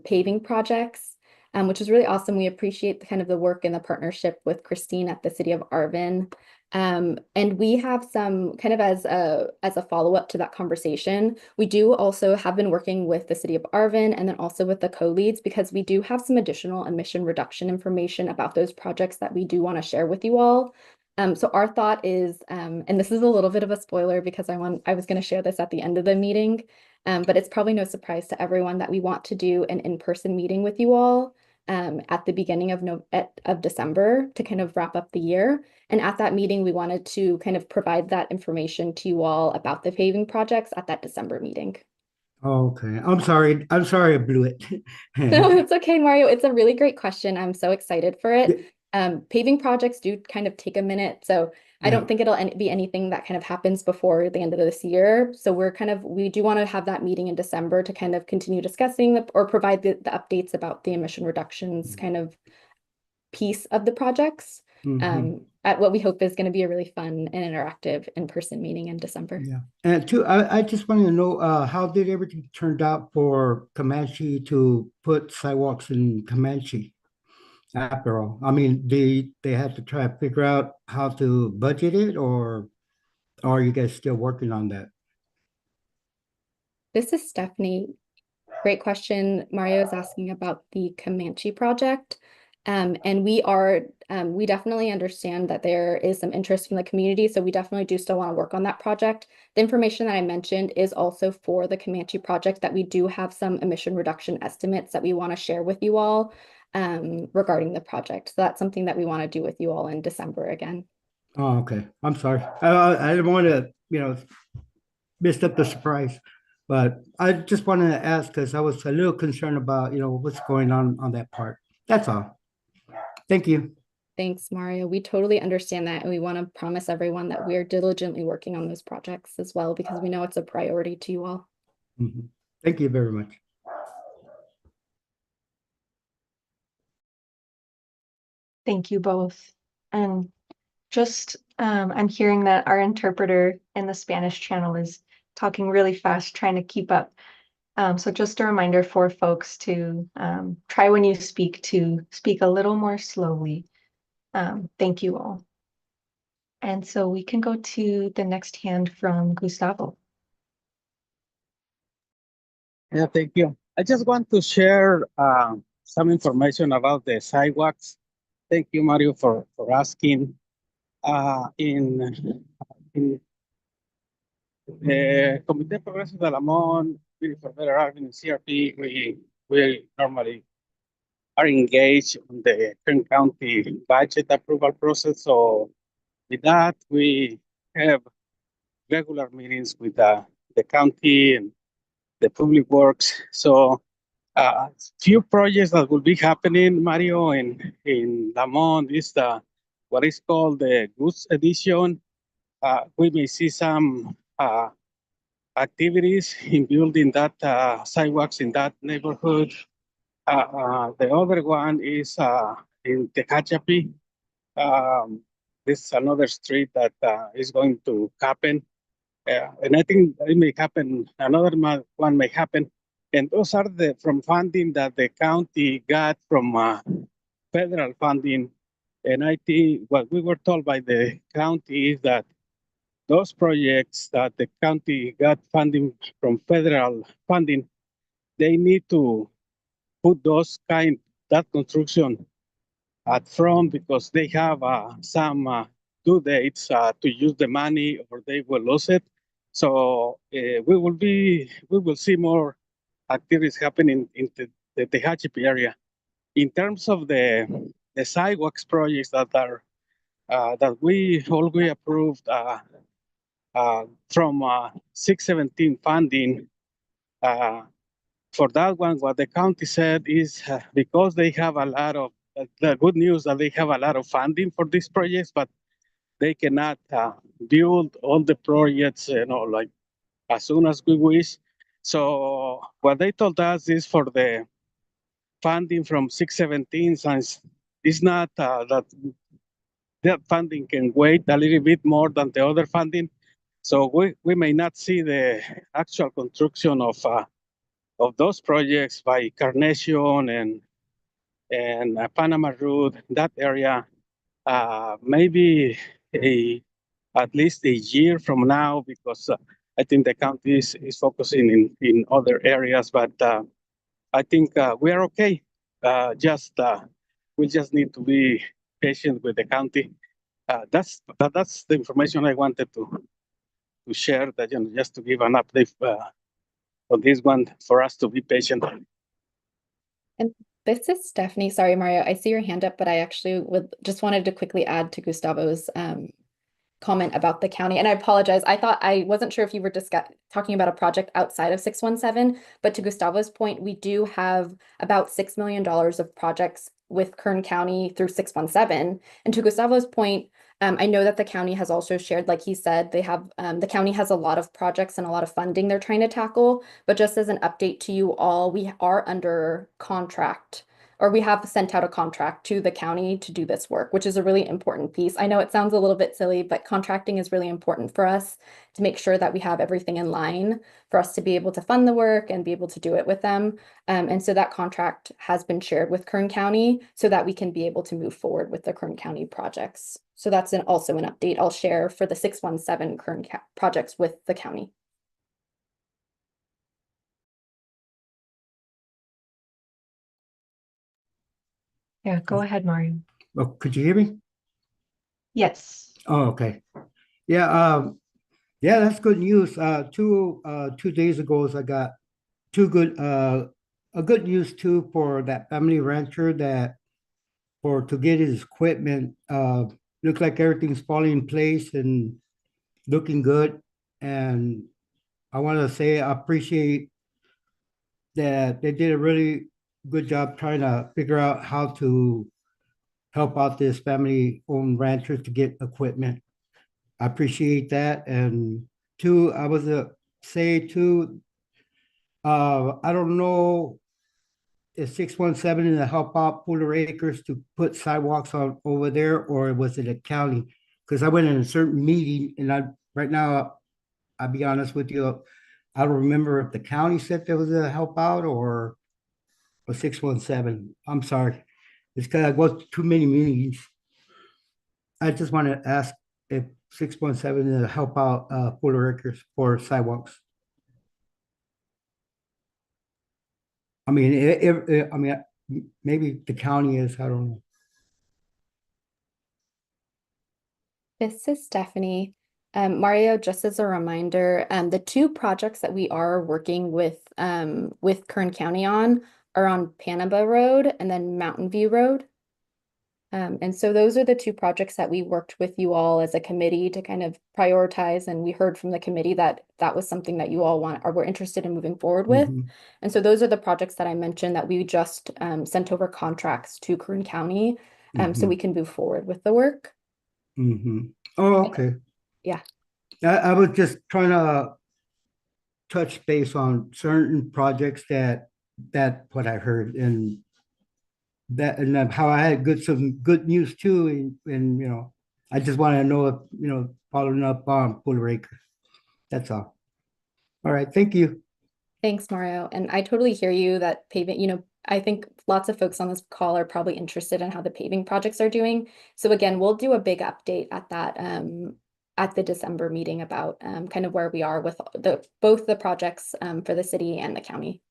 paving projects, which is really awesome. We appreciate kind of the work and the partnership with Christine at the city of Arvin. And we have some kind of as a follow-up to that conversation, we do also have been working with the city of Arvin and then also with the co-leads, because we do have some additional emission reduction information about those projects that we do want to share with you all. So our thought is, and this is a little bit of a spoiler because I was going to share this at the end of the meeting, But it's probably no surprise to everyone that we want to do an in-person meeting with you all at the beginning of December to kind of wrap up the year. And at that meeting, we wanted to kind of provide that information to you all about the paving projects at that December meeting. Okay, I'm sorry. I'm sorry I blew it. No, it's okay, Mario. It's a really great question. I'm so excited for it. Paving projects do kind of take a minute, so I don't think it'll be anything that kind of happens before the end of this year. So we do want to have that meeting in December to kind of continue discussing or provide the updates about the emission reductions kind of piece of the projects. At what we hope is going to be a really fun and interactive in-person meeting in December. Yeah, and two, I just wanted to know how did everything turned out for Comanche to put sidewalks in Comanche? After all, I mean, they had to try to figure out how to budget it, or are you guys still working on that? This is Stephanie. Great question. Mario is asking about the Comanche project. And we definitely understand that there is some interest from the community, so we definitely do still want to work on that project. The information that I mentioned is also for the Comanche project, that we do have some emission reduction estimates that we want to share with you all regarding the project. So that's something that we want to do with you all in December again. Oh, okay. I'm sorry. I didn't want to, missed up the surprise, but I just wanted to ask because I was a little concerned about, what's going on that part. That's all. Thank you. Thanks, Mario. We totally understand that, and we want to promise everyone that we are diligently working on those projects as well, because we know it's a priority to you all. Thank you very much. Thank you both. And just, I'm hearing that our interpreter in the Spanish channel is talking really fast, trying to keep up. So just a reminder for folks to try when you speak to speak a little more slowly. Thank you all. And so we can go to the next hand from Gustavo. Yeah, thank you. I just want to share some information about the sidewalks. Thank you, Mario, for asking. In Comité Progreso de Lamont, for better Arvin and CRP, we normally are engaged in the Kern County budget approval process. So with that, we have regular meetings with the county and the public works. So few projects that will be happening, Mario, in Lamont is what is called the Goods Edition. We may see some activities in building that sidewalks in that neighborhood. The other one is in Tehachapi. This is another street that is going to happen. And I think it may happen, another one may happen. And those are from funding that the county got from federal funding. And I think what we were told by the county is that those projects that the county got funding from federal funding, they need to put that construction at front because they have some due dates to use the money or they will lose it. So we will see more activities happening in the Tehachapi area. In terms of the sidewalks projects that are that we already approved from 617 funding. For that one, what the county said is because they have a lot of the good news that they have a lot of funding for these projects, but they cannot build all the projects, like as soon as we wish. So what they told us is for the funding from 617, since it's not that funding can wait a little bit more than the other funding. So we may not see the actual construction of those projects by Carnation and Panama Road, that area, maybe at least a year from now, because I think the county is focusing in other areas, but I think we are okay. We just need to be patient with the county. That's the information I wanted to share, that just to give an update on this one for us to be patient. And this is Stephanie. Sorry, Mario, I see your hand up, but I actually just wanted to quickly add to Gustavo's comment about the county. And I apologize. I wasn't sure if you were talking about a project outside of 617, but to Gustavo's point, we do have about $6 million of projects with Kern County through 617. And to Gustavo's point, I know that the county has also shared, like he said, they have the county has a lot of projects and a lot of funding they're trying to tackle. But just as an update to you all, we are under contract, or we have sent out a contract to the county to do this work, which is a really important piece. I know it sounds a little bit silly, but contracting is really important for us to make sure that we have everything in line for us to be able to fund the work and be able to do it with them. And so that contract has been shared with Kern County so that we can be able to move forward with the Kern County projects. So that's also an update I'll share for the 617 Kern projects with the county. Yeah, go ahead, Mario. Oh, could you hear me? Yes. Oh, okay. Yeah, yeah, that's good news. 2 days ago, I got a good news too for that family rancher to get his equipment. Looks like everything's falling in place and looking good. And I want to say I appreciate that they did a really good job trying to figure out how to help out this family-owned rancher to get equipment. I appreciate that. And two, I was say too, I don't know if 617 is to help out Fuller Acres to put sidewalks on over there, or was it a county? Because I went in a certain meeting and right now, I'll be honest with you, I don't remember if the county said there was a help out or 617. I'm sorry. It's because I go to too many meetings. I just want to ask if 617 is to help out Fuller Acres for sidewalks. I mean, I mean, maybe the county is, I don't know. This is Stephanie. Mario, just as a reminder, the two projects that we are working with Kern County are on Panaba Road and then Mountain View Road. And so those are the two projects that we worked with you all as a committee to kind of prioritize. And we heard from the committee that that was something that you all were interested in moving forward with. Mhm. And so those are the projects that I mentioned that we just sent over contracts to Kern County so we can move forward with the work. Oh, okay. Yeah. I was just trying to touch base on certain projects that what I heard and how I had some good news too. And I just want to know if, following up on Fuller Acres. That's all. All right. Thank you. Thanks, Mario. And I totally hear you that paving, I think lots of folks on this call are probably interested in how the paving projects are doing. So again, we'll do a big update at the December meeting about kind of where we are with both the projects for the city and the county.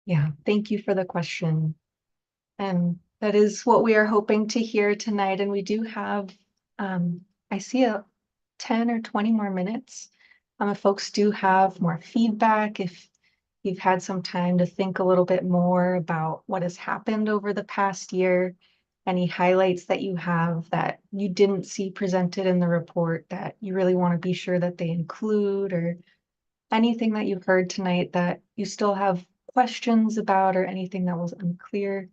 Yeah, thank you for the question. And that is what we are hoping to hear tonight. And we do have, I see 10 or 20 more minutes. If folks do have more feedback, if you've had some time to think a little bit more about what has happened over the past year, any highlights that you have that you didn't see presented in the report that you really want to be sure that they include, or anything that you've heard tonight that you still have questions about, or anything that was unclear,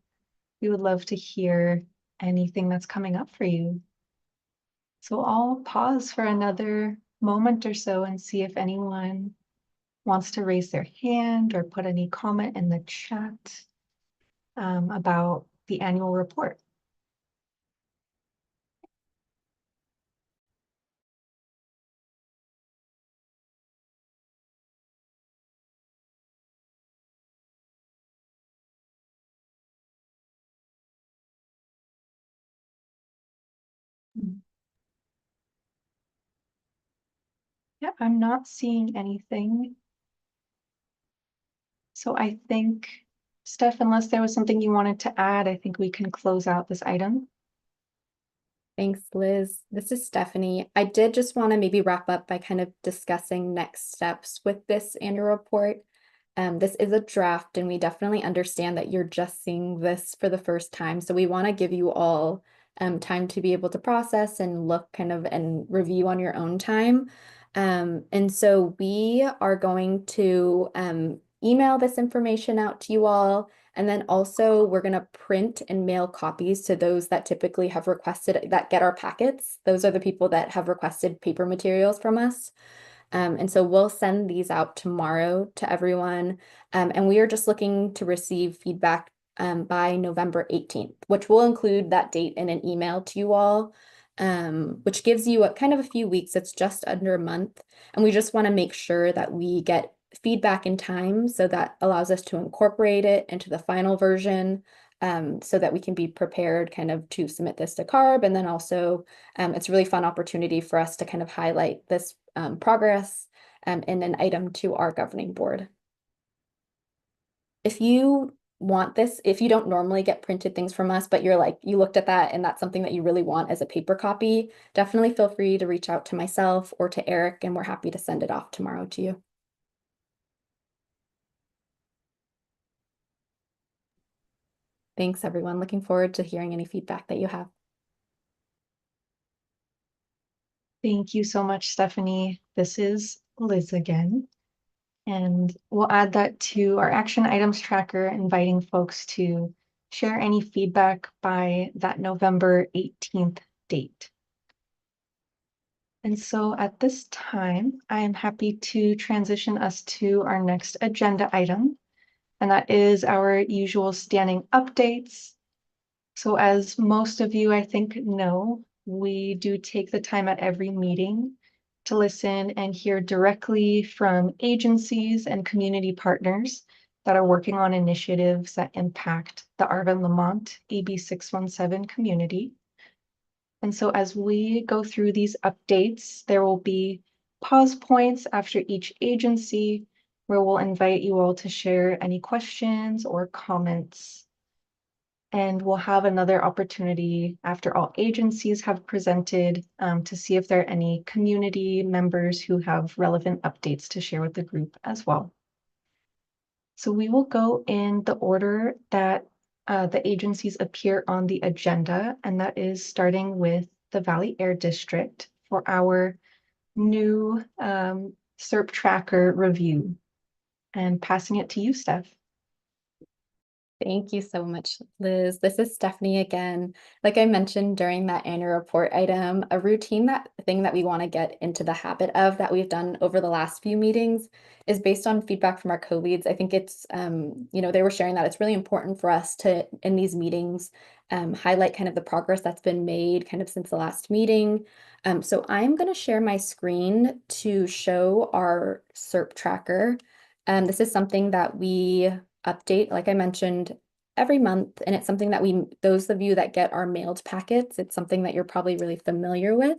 we would love to hear anything that's coming up for you. So I'll pause for another moment or so and see if anyone wants to raise their hand or put any comment in the chat about the annual report. Yeah, I'm not seeing anything. So I think Steph, unless there was something you wanted to add, I think we can close out this item. Thanks, Liz. This is Stephanie. I did just want to maybe wrap up by kind of discussing next steps with this annual report. This is a draft, and we definitely understand that you're just seeing this for the first time. So we want to give you all time to be able to process and look kind of and review on your own time. And so we are going to email this information out to you all. And then also we're going to print and mail copies to those that typically have requested, that get our packets. Those are the people that have requested paper materials from us. And so we'll send these out tomorrow to everyone. And we are just looking to receive feedback by November 18th, which will include that date in an email to you all, which gives you kind of a few weeks. It's just under a month. And we just want to make sure that we get feedback in time, so that allows us to incorporate it into the final version, so that we can be prepared kind of to submit this to CARB. And then also it's a really fun opportunity for us to kind of highlight this progress in an item to our governing board. If you want this, if you don't normally get printed things from us, but you're like, you looked at that and that's something that you really want as a paper copy, definitely feel free to reach out to myself or to Eric, and we're happy to send it off tomorrow to you. Thanks, everyone. Looking forward to hearing any feedback that you have. Thank you so much, Stephanie. This is Liz again. And we'll add that to our action items tracker, inviting folks to share any feedback by that November 18th date. And so at this time, I am happy to transition us to our next agenda item, and that is our usual standing updates. So as most of you, I think, know, we do take the time at every meeting to listen and hear directly from agencies and community partners that are working on initiatives that impact the Arvin Lamont AB 617 community. And so as we go through these updates, there will be pause points after each agency where we'll invite you all to share any questions or comments. And we'll have another opportunity after all agencies have presented to see if there are any community members who have relevant updates to share with the group as well. So we will go in the order that the agencies appear on the agenda, and that is starting with the Valley Air District for our new SERP tracker review. And passing it to you, Steph. Thank you so much, Liz. This is Stephanie again. Like I mentioned during that annual report item, a routine thing that we want to get into the habit of that we've done over the last few meetings is based on feedback from our co-leads. I think it's, they were sharing that it's really important for us to, in these meetings, highlight kind of the progress that's been made kind of since the last meeting. So I'm going to share my screen to show our SERP tracker. This is something that we update, like I mentioned, every month, and it's something that those of you that get our mailed packets, it's something that you're probably really familiar with.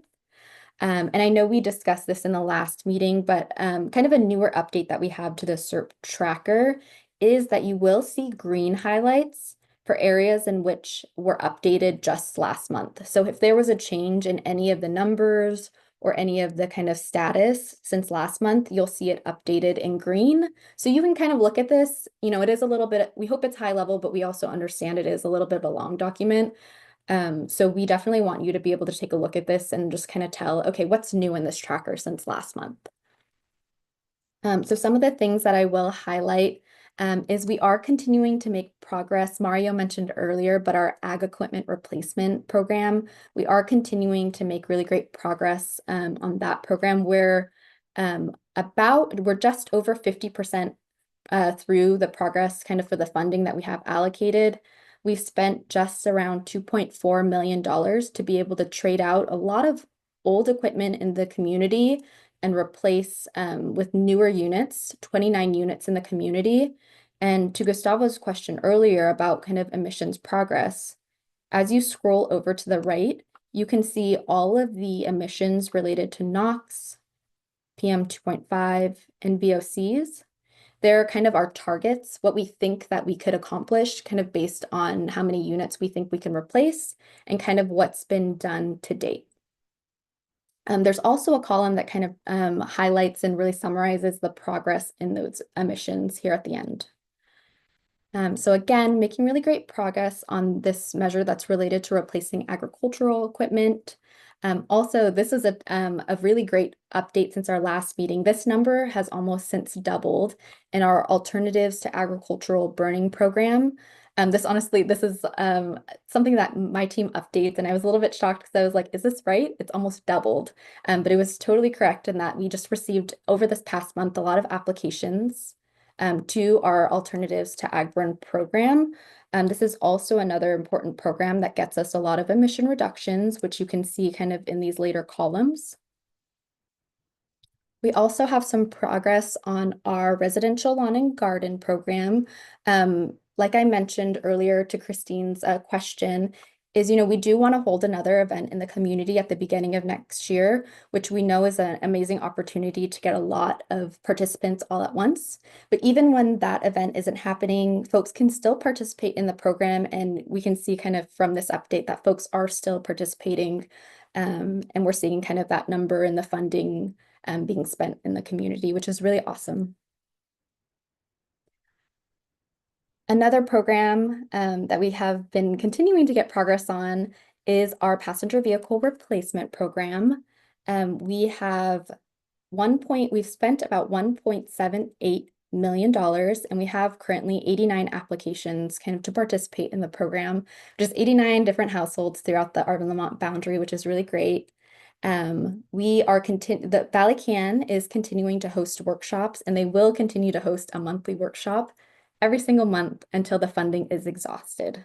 And I know we discussed this in the last meeting, but kind of a newer update that we have to the SERP tracker is that you will see green highlights for areas in which were updated just last month. So if there was a change in any of the numbers or any of the kind of status since last month, you'll see it updated in green. So you can kind of look at this, it is a little bit, we hope it's high level, but we also understand it is a little bit of a long document. So we definitely want you to be able to take a look at this and just kind of tell, okay, what's new in this tracker since last month? So some of the things that I will highlight is we are continuing to make progress. Mario mentioned earlier, but our ag equipment replacement program, we are continuing to make really great progress on that program. We're just over 50% through the progress kind of for the funding that we have allocated. We've spent just around $2.4 million to be able to trade out a lot of old equipment in the community and replace with newer units, 29 units in the community. And to Gustavo's question earlier about kind of emissions progress, as you scroll over to the right, you can see all of the emissions related to NOx, PM 2.5, and VOCs. They're kind of our targets, what we think that we could accomplish, kind of based on how many units we think we can replace and kind of what's been done to date. There's also a column that kind of highlights and really summarizes the progress in those emissions here at the end. So again, making really great progress on this measure that's related to replacing agricultural equipment. Also, this is a really great update since our last meeting. This number has almost since doubled in our Alternatives to Agricultural Burning program. This is something that my team updates, and I was a little bit shocked because I was like, is this right? It's almost doubled. But it was totally correct in that we just received over this past month a lot of applications to our Alternatives to Ag Burn program. This is also another important program that gets us a lot of emission reductions, which you can see kind of in these later columns. We also have some progress on our residential lawn and garden program. Like I mentioned earlier to Christine's question, is, we do want to hold another event in the community at the beginning of next year, which we know is an amazing opportunity to get a lot of participants all at once. But even when that event isn't happening, folks can still participate in the program, and we can see kind of from this update that folks are still participating, and we're seeing kind of that number in the funding being spent in the community, which is really awesome. Another program that we have been continuing to get progress on is our passenger vehicle replacement program. We've spent about $1.78 million, and we have currently 89 applications kind of to participate in the program, just 89 different households throughout the Arvin Lamont boundary, which is really great. The Valley Can is continuing to host workshops, and they will continue to host a monthly workshop every single month until the funding is exhausted.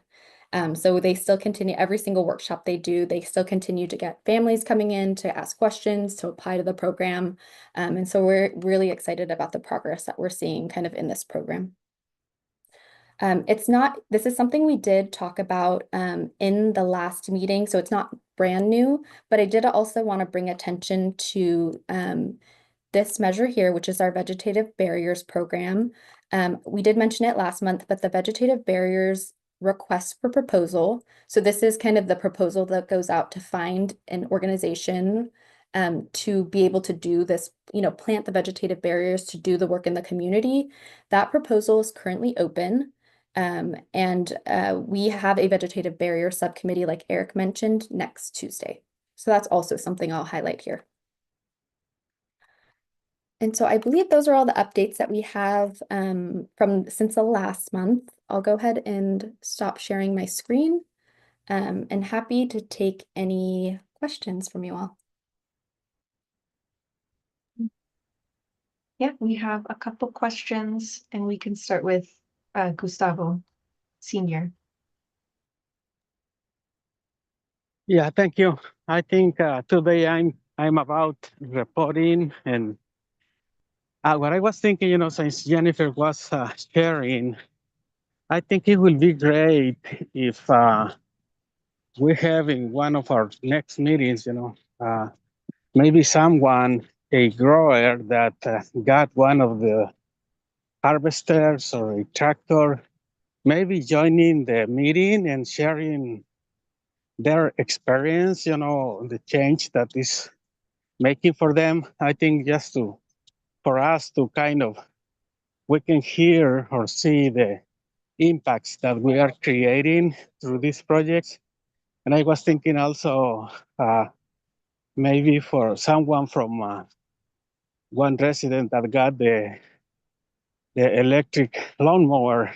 So they still continue every single workshop they do. They still continue to get families coming in to ask questions, to apply to the program. And so we're really excited about the progress that we're seeing kind of in this program. This is something we did talk about in the last meeting, so it's not brand new, but I did also want to bring attention to this measure here, which is our vegetative barriers program. We did mention it last month, but the vegetative barriers request for proposal. So this is kind of the proposal that goes out to find an organization to be able to do this, plant the vegetative barriers to do the work in the community. That proposal is currently open. And we have a vegetative barrier subcommittee, like Eric mentioned, next Tuesday. So that's also something I'll highlight here. And so I believe those are all the updates that we have since the last month. I'll go ahead and stop sharing my screen and happy to take any questions from you all. Yeah, we have a couple questions, and we can start with Gustavo, Senior. Yeah, thank you. I think today I'm about reporting, and what I was thinking, since Jennifer was sharing, I think it will be great if we have in one of our next meetings, maybe someone, a grower that got one of the harvesters or a tractor, maybe joining the meeting and sharing their experience, the change that is making for them. I think just for us to we can hear or see the impacts that we are creating through these projects. And I was thinking also maybe for someone from one resident that got the electric lawnmower,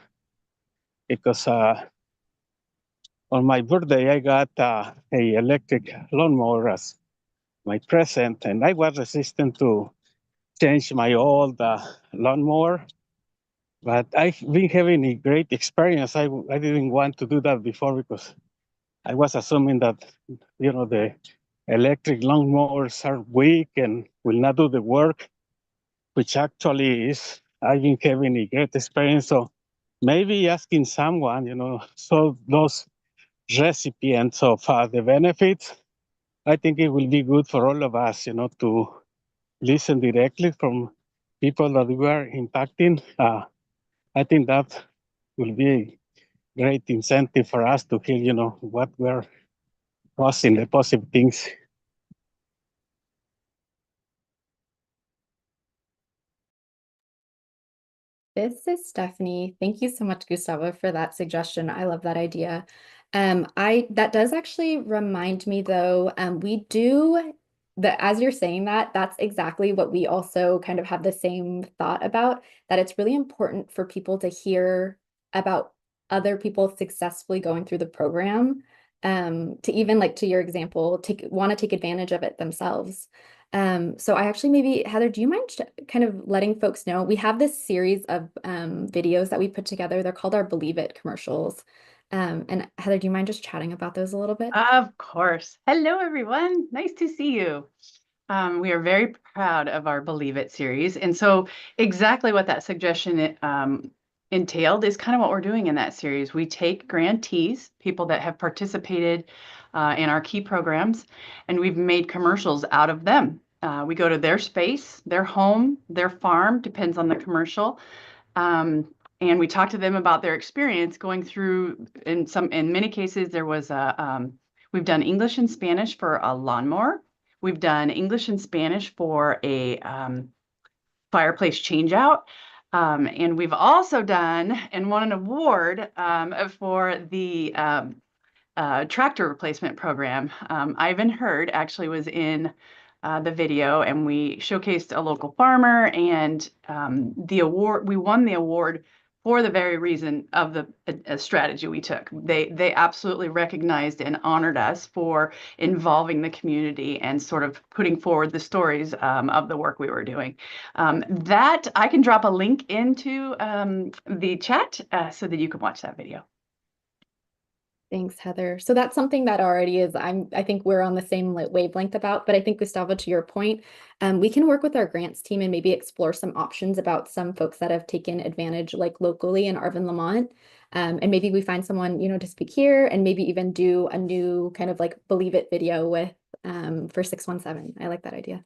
because on my birthday I got a electric lawnmower as my present, and I was resistant to change my old lawnmower. But I've been having a great experience. I didn't want to do that before because I was assuming that, the electric lawnmowers are weak and will not do the work, which actually is, I've been having a great experience. So maybe asking someone, so those recipients of the benefits, I think it will be good for all of us, to listen directly from people that we are impacting, I think that will be a great incentive for us to hear, what we're causing, the positive things. This is Stephanie. Thank you so much, Gustavo, for that suggestion. I love that idea. That does actually remind me though, we do that as you're saying that, that's exactly what we also kind of have the same thought about, that it's really important for people to hear about other people successfully going through the program, to even like to your example, want to take advantage of it themselves. So I actually maybe, Heather, do you mind kind of letting folks know? We have this series of videos that we put together. They're called our Believe It commercials. And Heather, do you mind just chatting about those a little bit? Of course. Hello, everyone. Nice to see you. We are very proud of our Believe It series. And so exactly what that suggestion entailed is kind of what we're doing in that series. We take grantees, people that have participated in our key programs, and we've made commercials out of them. We go to their space, their home, their farm, depends on the commercial. And we talk to them about their experience going through, in many cases, there was we've done English and Spanish for a lawnmower. We've done English and Spanish for a fireplace changeout. And we've also done and won an award for the tractor replacement program. Ivan Hurd actually was in the video, and we showcased a local farmer, and we won the award for the very reason of the strategy we took. They absolutely recognized and honored us for involving the community and sort of putting forward the stories of the work we were doing. That I can drop a link into the chat so that you can watch that video. Thanks, Heather. So that's something that already is, I think we're on the same wavelength about, but I think Gustavo, to your point, we can work with our grants team and maybe explore some options about some folks that have taken advantage like locally in Arvin, Lamont. And maybe we find someone, to speak here and maybe even do a new kind of like Believe It video with for 617. I like that idea.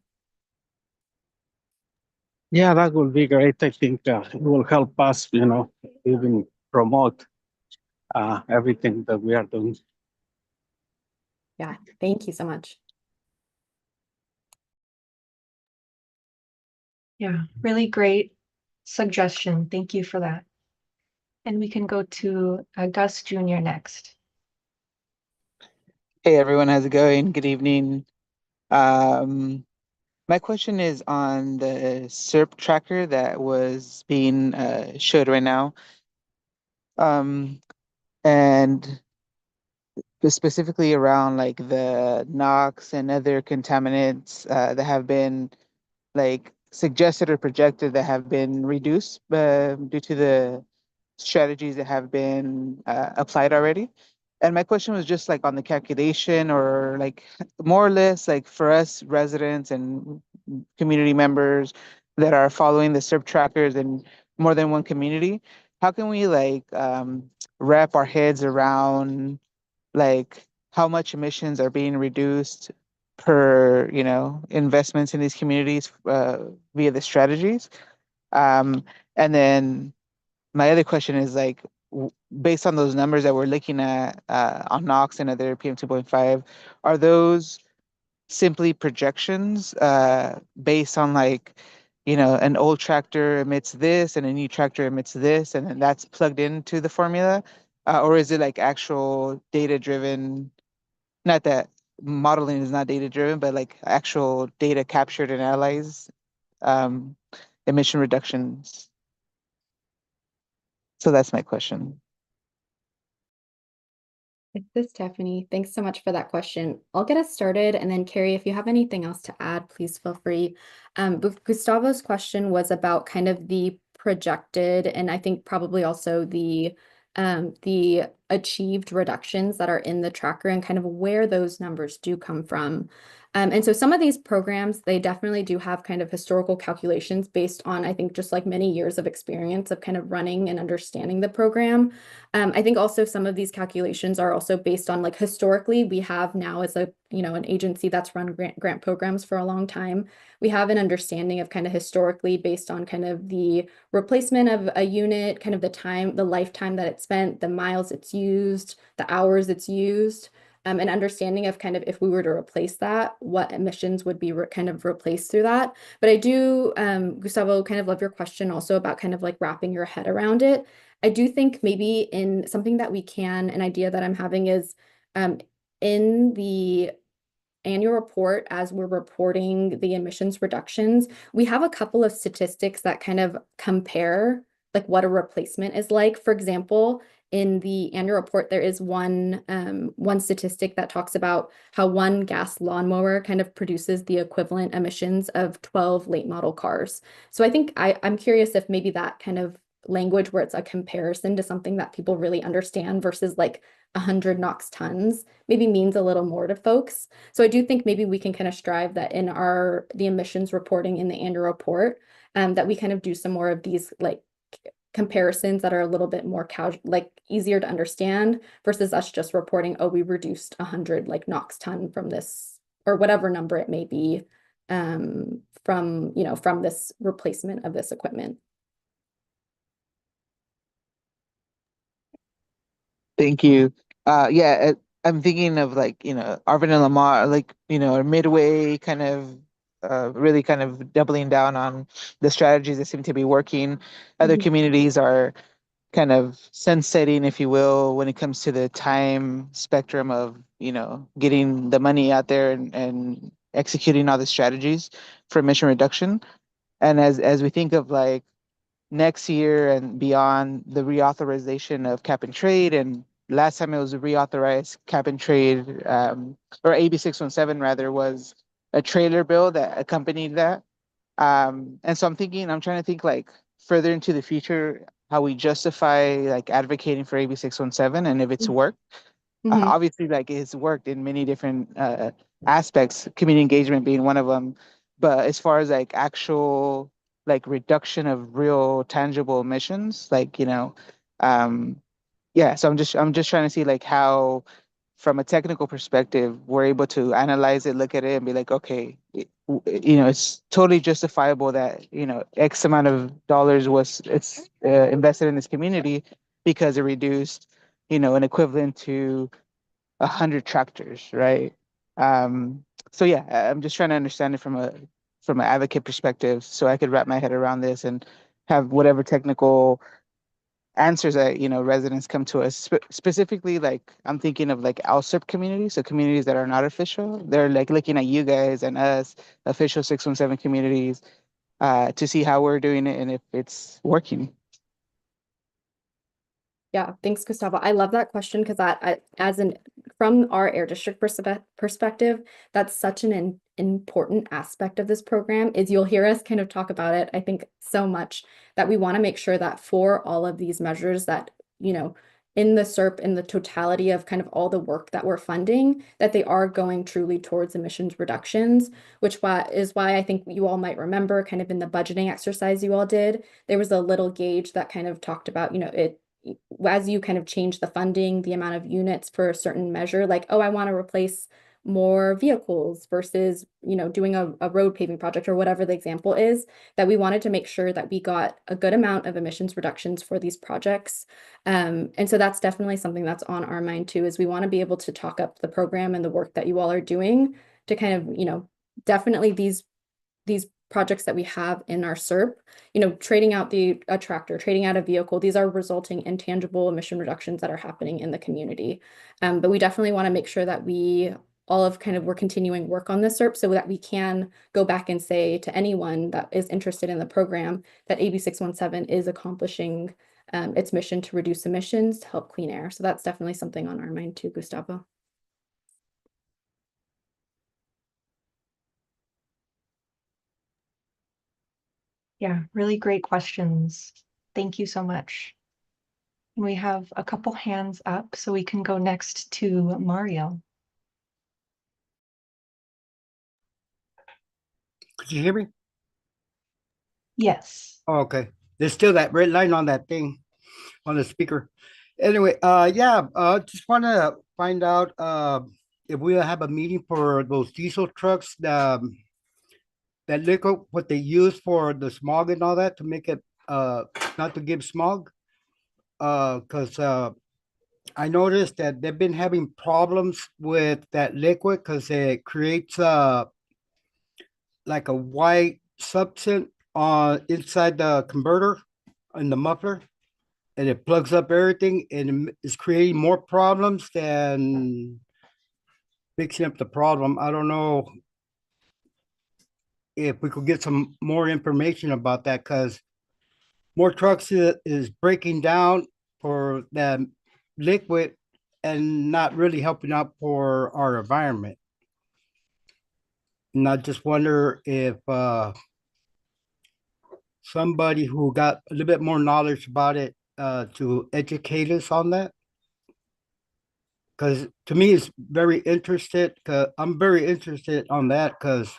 Yeah, that would be great. I think it will help us, even promote everything that we are doing. Yeah, thank you so much. Yeah, really great suggestion. Thank you for that. And we can go to Gus Jr. next. Hey everyone, how's it going? Good evening. My question is on the SERP tracker that was being showed right now. And specifically around like the NOx and other contaminants that have been like suggested or projected that have been reduced due to the strategies that have been applied already. And my question was just like on the calculation or like more or less like for us residents and community members that are following the SERP trackers in more than one community, how can we like wrap our heads around like how much emissions are being reduced per, investments in these communities via the strategies? And then my other question is like, based on those numbers that we're looking at on NOx and other PM 2.5, are those simply projections based on like, an old tractor emits this and a new tractor emits this, and then that's plugged into the formula? Or is it like actual data driven? Not that modeling is not data driven, but like actual data captured and analyzed emission reductions. So that's my question. This is Stephanie. Thanks so much for that question. I'll get us started, and then Carrie, if you have anything else to add, please feel free. But Gustavo's question was about kind of the projected, and I think probably also the achieved reductions that are in the tracker and kind of where those numbers do come from. And so some of these programs, they definitely do have kind of historical calculations based on, I think, just like many years of experience of kind of running and understanding the program. I think also some of these calculations are also based on like historically, we have now as a, an agency that's run grant programs for a long time. We have an understanding of kind of historically based on kind of the replacement of a unit, kind of the time, the lifetime that it's spent, the miles it's used, the hours it's used. An understanding of kind of if we were to replace that, what emissions would be kind of replaced through that. But I do, Gustavo, kind of love your question also about kind of like wrapping your head around it. I do think maybe in something that we can, an idea that I'm having is in the annual report, as we're reporting the emissions reductions, we have a couple of statistics that kind of compare like what a replacement is like. For example, in the annual report, there is one statistic that talks about how one gas lawnmower kind of produces the equivalent emissions of 12 late model cars. So I think I'm curious if maybe that kind of language where it's a comparison to something that people really understand versus like 100 NOx tons maybe means a little more to folks. So I do think maybe we can kind of strive that in the emissions reporting in the annual report, that we kind of do some more of these like comparisons that are a little bit more casual, like easier to understand versus us just reporting, oh, we reduced 100 like NOx ton from this or whatever number it may be from this replacement of this equipment. Thank you. Yeah, I'm thinking of like, Arvin and Lamont are like, a midway kind of really kind of doubling down on the strategies that seem to be working. Other communities are kind of sunsetting, if you will, when it comes to the time spectrum of, getting the money out there and executing all the strategies for emission reduction. And as we think of like next year and beyond, the reauthorization of cap and trade, and last time it was reauthorized cap and trade, or AB 617 rather, was a trailer bill that accompanied that. And so I'm trying to think like further into the future, how we justify like advocating for AB 617 and if it's worked. Obviously, like it's worked in many different aspects, community engagement being one of them. But as far as like actual like reduction of real tangible emissions, like yeah. So I'm just trying to see like how, from a technical perspective, we're able to analyze it, look at it, and be like, okay, it's totally justifiable that X amount of dollars it's invested in this community because it reduced an equivalent to 100 tractors, right? So yeah, I'm just trying to understand it from an advocate perspective, so I could wrap my head around this and have whatever technical answers that residents come to us. Specifically, like I'm thinking of like LSERP communities, so communities that are not official. They're like looking at you guys and us, official 617 communities, to see how we're doing it and if it's working. Yeah, thanks, Gustavo. I love that question because from our air district perspective, that's such an important aspect of this program is you'll hear us kind of talk about it, I think, so much that we want to make sure that for all of these measures that, in the SERP, in the totality of kind of all the work that we're funding, that they are going truly towards emissions reductions, which is why I think you all might remember kind of in the budgeting exercise you all did, there was a little gauge that kind of talked about, as you kind of change the funding, the amount of units for a certain measure, like, oh, I want to replace more vehicles versus, doing a road paving project or whatever the example is, that we wanted to make sure that we got a good amount of emissions reductions for these projects. And so that's definitely something that's on our mind too, is we want to be able to talk up the program and the work that you all are doing to kind of, definitely these projects that we have in our SERP, trading out a tractor, trading out a vehicle, these are resulting in tangible emission reductions that are happening in the community. But we definitely want to make sure that we're continuing work on this SERP so that we can go back and say to anyone that is interested in the program that AB 617 is accomplishing its mission to reduce emissions to help clean air. So that's definitely something on our mind too, Gustavo. Yeah, really great questions. Thank you so much. We have a couple hands up, so we can go next to Mario. Could you hear me? Yes. Oh, okay. There's still that red line on that thing on the speaker. Anyway, yeah, just want to find out if we'll have a meeting for those diesel trucks, that liquid, what they use for the smog and all that to make it not to give smog. Because I noticed that they've been having problems with that liquid because it creates like a white substance on inside the converter in the muffler, and it plugs up everything, and it's creating more problems than fixing up the problem. I don't know if we could get some more information about that, because more trucks is breaking down for that liquid and not really helping out for our environment. And I just wonder if somebody who got a little bit more knowledge about it to educate us on that. Because to me, it's very interested. Cause I'm very interested on that because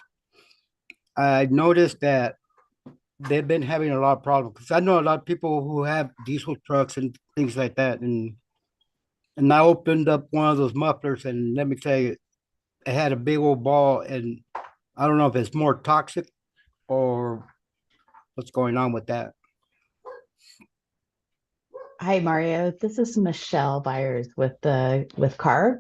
I noticed that they've been having a lot of problems. Because I know a lot of people who have diesel trucks and things like that, and I opened up one of those mufflers, and let me tell you, it had a big old ball, and I don't know if it's more toxic or what's going on with that. Hi, Mario. This is Michelle Byers with CARB.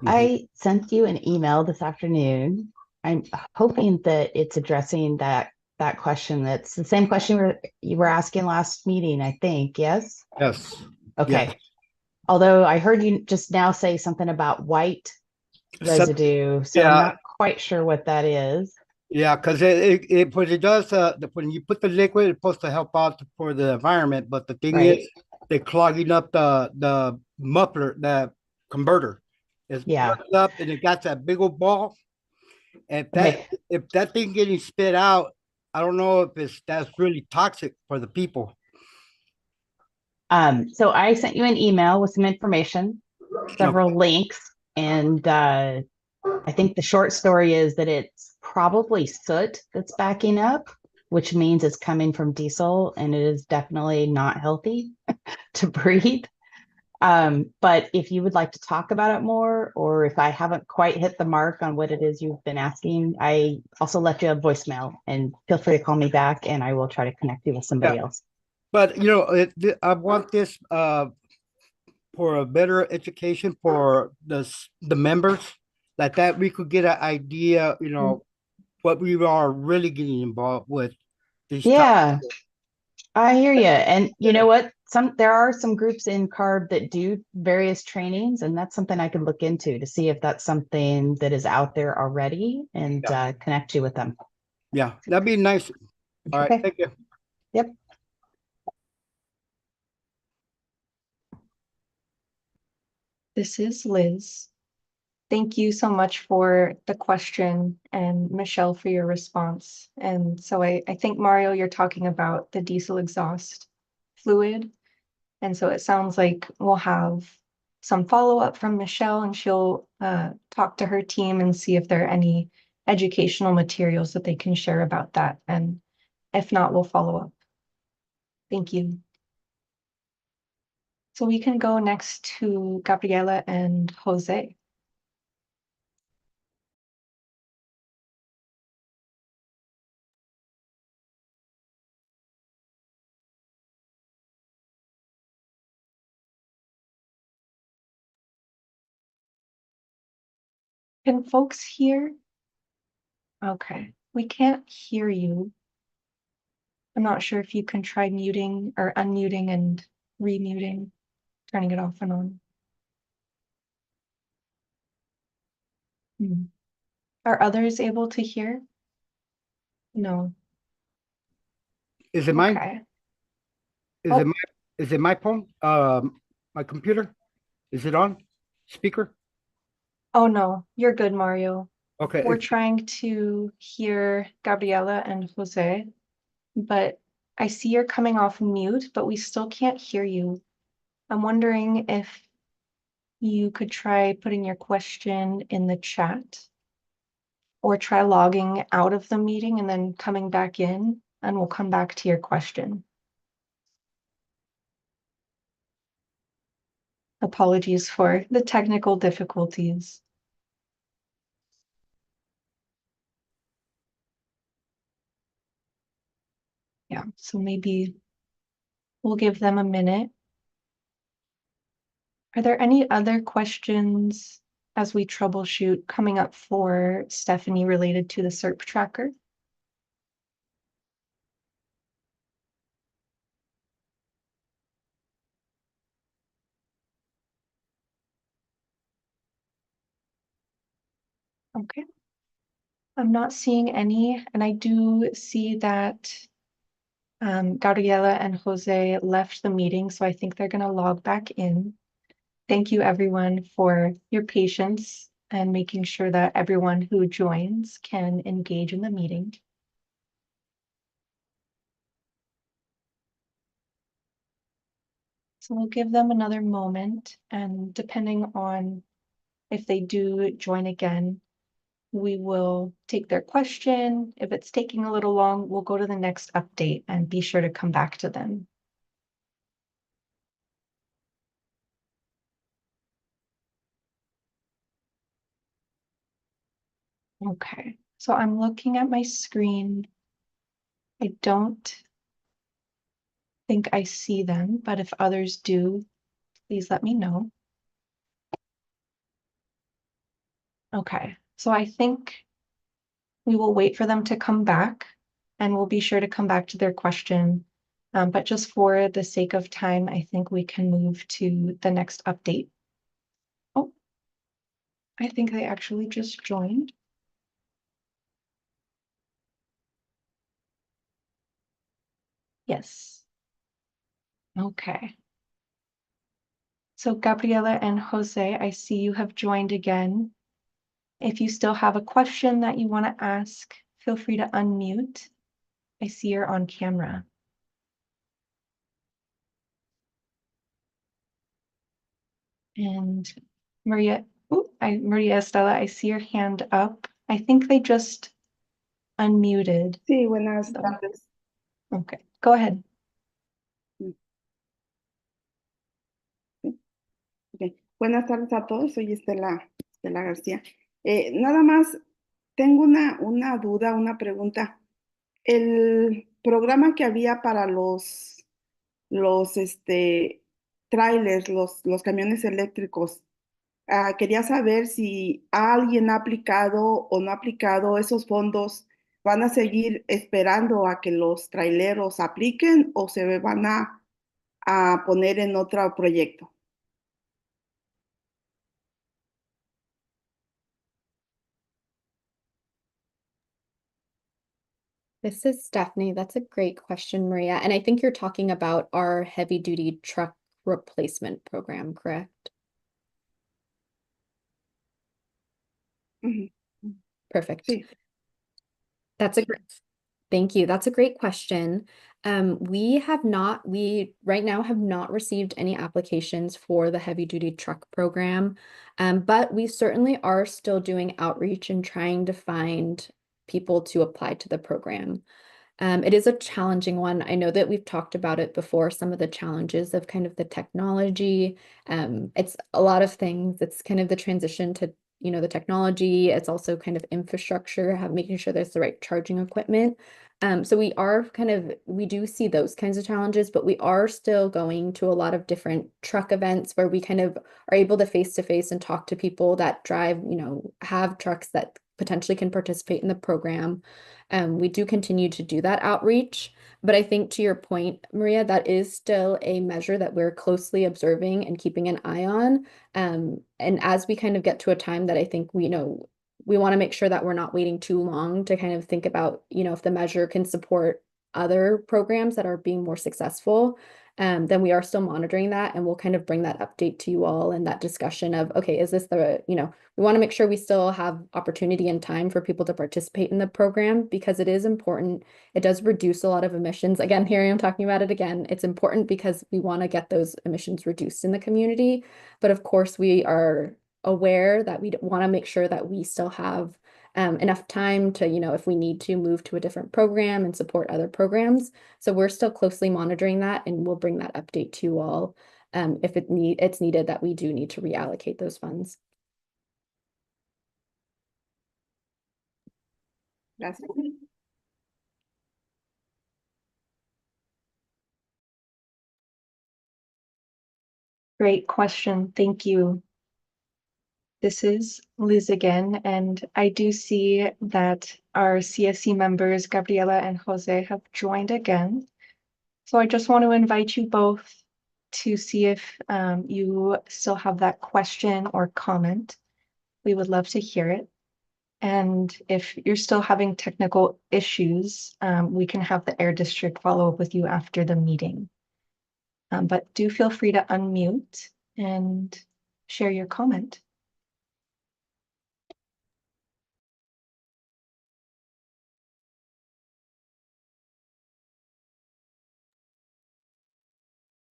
I sent you an email this afternoon. I'm hoping that it's addressing that question. That's the same question you were asking last meeting, I think. Yes? Yes. Okay. Yes. Although I heard you just now say something about white residue, so I'm not quite sure what that is. Yeah, because it what it does when you put the liquid, it's supposed to help out for the environment, but the thing is, they're clogging up the muffler, the converter. It's plugged up, and it got that big old ball. And if that thing getting spit out, I don't know if that's really toxic for the people. So I sent you an email with some information, several links, and I think the short story is that it's probably soot that's backing up, which means it's coming from diesel, and it is definitely not healthy to breathe. But if you would like to talk about it more, or if I haven't quite hit the mark on what it is you've been asking, I also left you a voicemail, and feel free to call me back and I will try to connect you with somebody else. But I want this for a better education for the members, like that we could get an idea, what we are really getting involved with. Yeah, I hear you. And you know what? There are some groups in CARB that do various trainings, and that's something I could look into to see if that's something that is out there already and connect you with them. Yeah, that'd be nice. All right, thank you. Yep. This is Liz. Thank you so much for the question, and Michelle for your response. And so I think, Mario, you're talking about the diesel exhaust fluid. And so it sounds like we'll have some follow-up from Michelle, and she'll talk to her team and see if there are any educational materials that they can share about that. And if not, we'll follow up. Thank you. So we can go next to Gabriela and Jose. Can folks hear? Okay, we can't hear you. I'm not sure if you can try muting or unmuting and remuting, turning it off and on. Are others able to hear? No. Is it mine? Is it my phone? My computer? Is it on speaker? Oh no, you're good, Mario. Okay. We're trying to hear Gabriela and Jose, but I see you're coming off mute, but we still can't hear you. I'm wondering if you could try putting your question in the chat or try logging out of the meeting and then coming back in, and we'll come back to your question. Apologies for the technical difficulties. Yeah, so maybe we'll give them a minute. Are there any other questions as we troubleshoot coming up for Stephanie related to the SERP tracker? Okay. I'm not seeing any, and I do see that Gabriela and Jose left the meeting, so I think they're going to log back in. Thank you, everyone, for your patience and making sure that everyone who joins can engage in the meeting. So we'll give them another moment, and depending on if they do join again, we will take their question. If it's taking a little long, we'll go to the next update and be sure to come back to them. Okay, so I'm looking at my screen. I don't think I see them, but if others do, please let me know. Okay, so I think we will wait for them to come back and we'll be sure to come back to their question. But just for the sake of time, I think we can move to the next update. Oh, I think they actually just joined. Yes. Okay. So Gabriela and Jose, I see you have joined again. If you still have a question that you want to ask, feel free to unmute. I see you're on camera. And Maria, Maria Estela, I see your hand up. I think they just unmuted. Sí, buenas tardes. Okay, go ahead. Okay. Buenas tardes a todos, soy Estela García. Nada más tengo una duda, una pregunta. El programa que había para los trailers, los camiones eléctricos, quería saber si alguien ha aplicado o no ha aplicado esos fondos. ¿Van a seguir esperando a que los traileros apliquen o se van a poner en otro proyecto? This is Stephanie. That's a great question, Maria. And I think you're talking about our heavy duty truck replacement program, correct? Perfect. Sí. Thank you. That's a great question. We right now have not received any applications for the heavy duty truck program, but we certainly are still doing outreach and trying to find people to apply to the program. It is a challenging one. I know that we've talked about it before, some of the challenges of kind of the technology. It's a lot of things. It's kind of the transition to the technology. It's also kind of infrastructure, making sure there's the right charging equipment. So we do see those kinds of challenges, but we are still going to a lot of different truck events where we kind of are able to face and talk to people that drive, have trucks that potentially can participate in the program. We do continue to do that outreach. But I think to your point, Maria, that is still a measure that we're closely observing and keeping an eye on. And as we kind of get to a time that I think we want to make sure that we're not waiting too long to kind of think about, if the measure can support other programs that are being more successful. then we are still monitoring that, and we'll kind of bring that update to you all and that discussion of, okay, is this the, we want to make sure we still have opportunity and time for people to participate in the program, because it is important. It does reduce a lot of emissions. Again, here I am talking about it again. It's important because we want to get those emissions reduced in the community. But of course, we are aware that we want to make sure that we still have enough time to, if we need to move to a different program and support other programs. So we're still closely monitoring that, and we'll bring that update to you all if it's needed that we do need to reallocate those funds. Gracias. Great question. Thank you. This is Liz again, and I do see that our CSC members, Gabriela and Jose, have joined again. So I just want to invite you both to see if you still have that question or comment. We would love to hear it. And if you're still having technical issues, we can have the Air District follow up with you after the meeting. But do feel free to unmute and share your comment.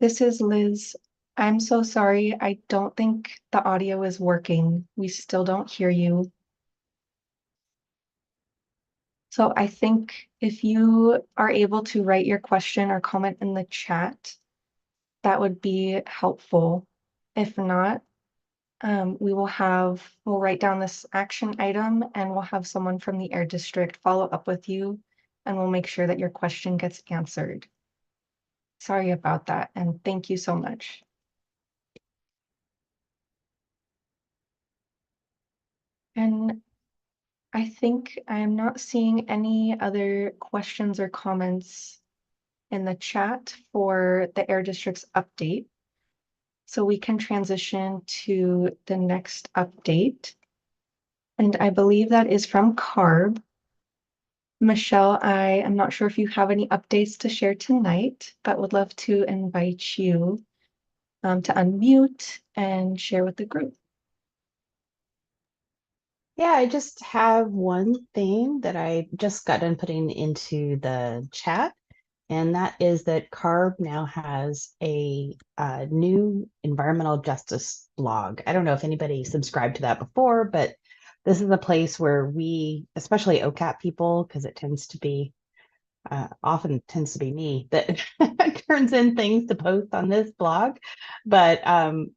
This is Liz. I'm so sorry. I don't think the audio is working. We still don't hear you. So I think if you are able to write your question or comment in the chat, that would be helpful. If not, we'll write down this action item, and we'll have someone from the Air District follow up with you, and we'll make sure that your question gets answered. Sorry about that, and thank you so much. And I think I'm not seeing any other questions or comments in the chat for the Air District's update. So we can transition to the next update. And I believe that is from CARB. Michelle, I am not sure if you have any updates to share tonight, but would love to invite you to unmute and share with the group. Yeah, I just have one thing that I just got done putting into the chat, and that is that CARB now has a new environmental justice blog. I don't know if anybody subscribed to that before, but this is a place where we, especially OCAP people, because it tends to be often tends to be me that turns in things to post on this blog. But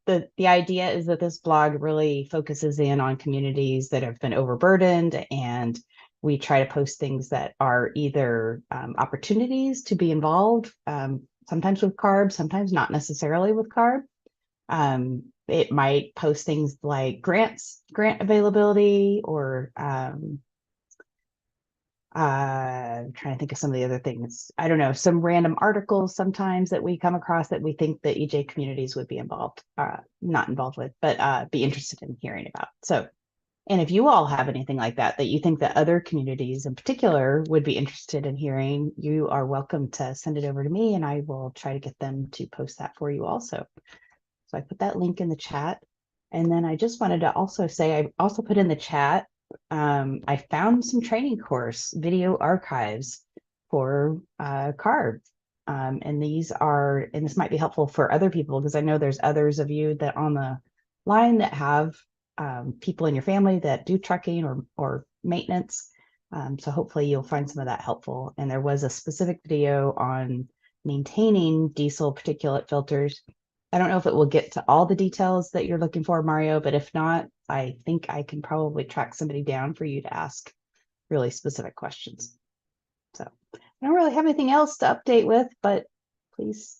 the idea is that this blog really focuses in on communities that have been overburdened, and we try to post things that are either opportunities to be involved, sometimes with CARB, sometimes not necessarily with CARB. It might post things like grant availability, or I'm trying to think of some of the other things. I don't know, some random articles sometimes that we come across that we think that EJ communities would be not involved with, but be interested in hearing about. So, and if you all have anything like that you think that other communities in particular would be interested in hearing, you are welcome to send it over to me, and I will try to get them to post that for you also. So I put that link in the chat. And then I just wanted to also say, I also put in the chat, I found some training course video archives for CARB. And this might be helpful for other people, because I know there's others of you that on the line that have people in your family that do trucking or maintenance. So hopefully you'll find some of that helpful. And there was a specific video on maintaining diesel particulate filters. I don't know if it will get to all the details that you're looking for, Mario, but if not, I think I can probably track somebody down for you to ask really specific questions. So I don't really have anything else to update with, but please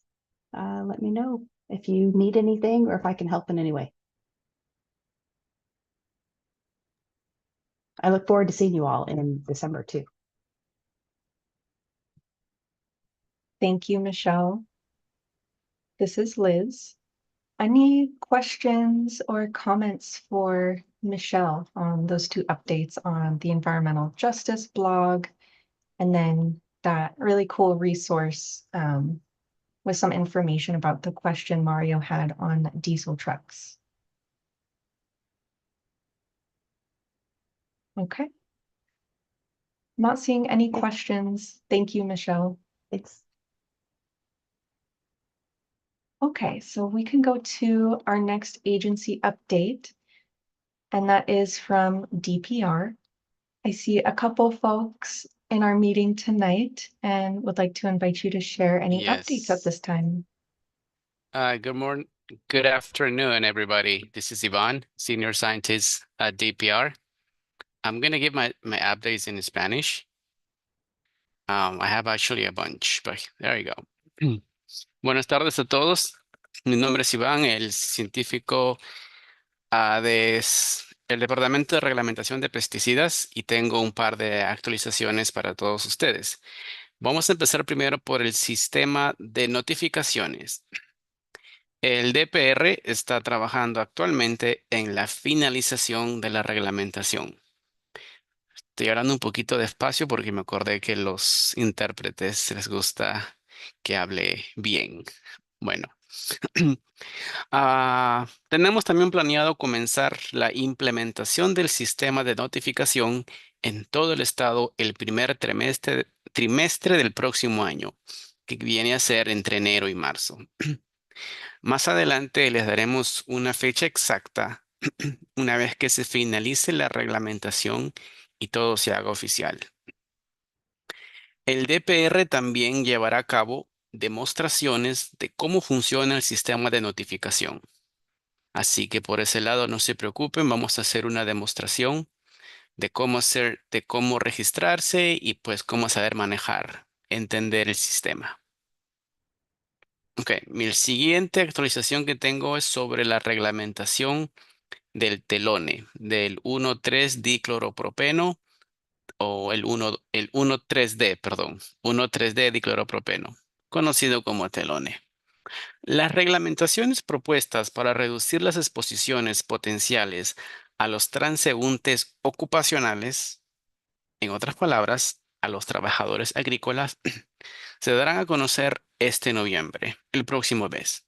let me know if you need anything or if I can help in any way. I look forward to seeing you all in December too. Thank you, Michelle. This is Liz. Any questions or comments for Michelle on those two updates on the environmental justice blog, and then that really cool resource with some information about the question Mario had on diesel trucks. Okay. Not seeing any questions. Thank you, Michelle. Thanks. Okay, so we can go to our next agency update, and that is from DPR. I see a couple folks in our meeting tonight and would like to invite you to share any updates at this time. Good morning, good afternoon, everybody. This is Ivan, Senior Scientist at DPR. I'm gonna give my updates in Spanish. I have actually a bunch, but there you go. Buenas tardes a todos. Mi nombre es Iván, el científico del Departamento de Reglamentación de Pesticidas, y tengo un par de actualizaciones para todos ustedes. Vamos a empezar primero por el sistema de notificaciones. El DPR está trabajando actualmente en la finalización de la reglamentación. Estoy hablando un poquito despacio porque me acordé que los intérpretes les gusta que hable bien. Bueno, tenemos también planeado comenzar la implementación del sistema de notificación en todo el estado el primer trimestre del próximo año, que viene a ser entre enero y marzo. Más adelante les daremos una fecha exacta una vez que se finalice la reglamentación y todo se haga oficial. El DPR también llevará a cabo demostraciones de cómo funciona el sistema de notificación. Así que por ese lado no se preocupen, vamos a hacer una demostración de cómo registrarse y pues cómo saber manejar, entender el sistema. Ok, mi siguiente actualización que tengo es sobre la reglamentación del telone, del 1,3-dicloropropeno o el 1,3-D, perdón, 1,3-D-dicloropropeno, conocido como telone. Las reglamentaciones propuestas para reducir las exposiciones potenciales a los transeúntes ocupacionales, en otras palabras, a los trabajadores agrícolas, se darán a conocer este noviembre, el próximo mes.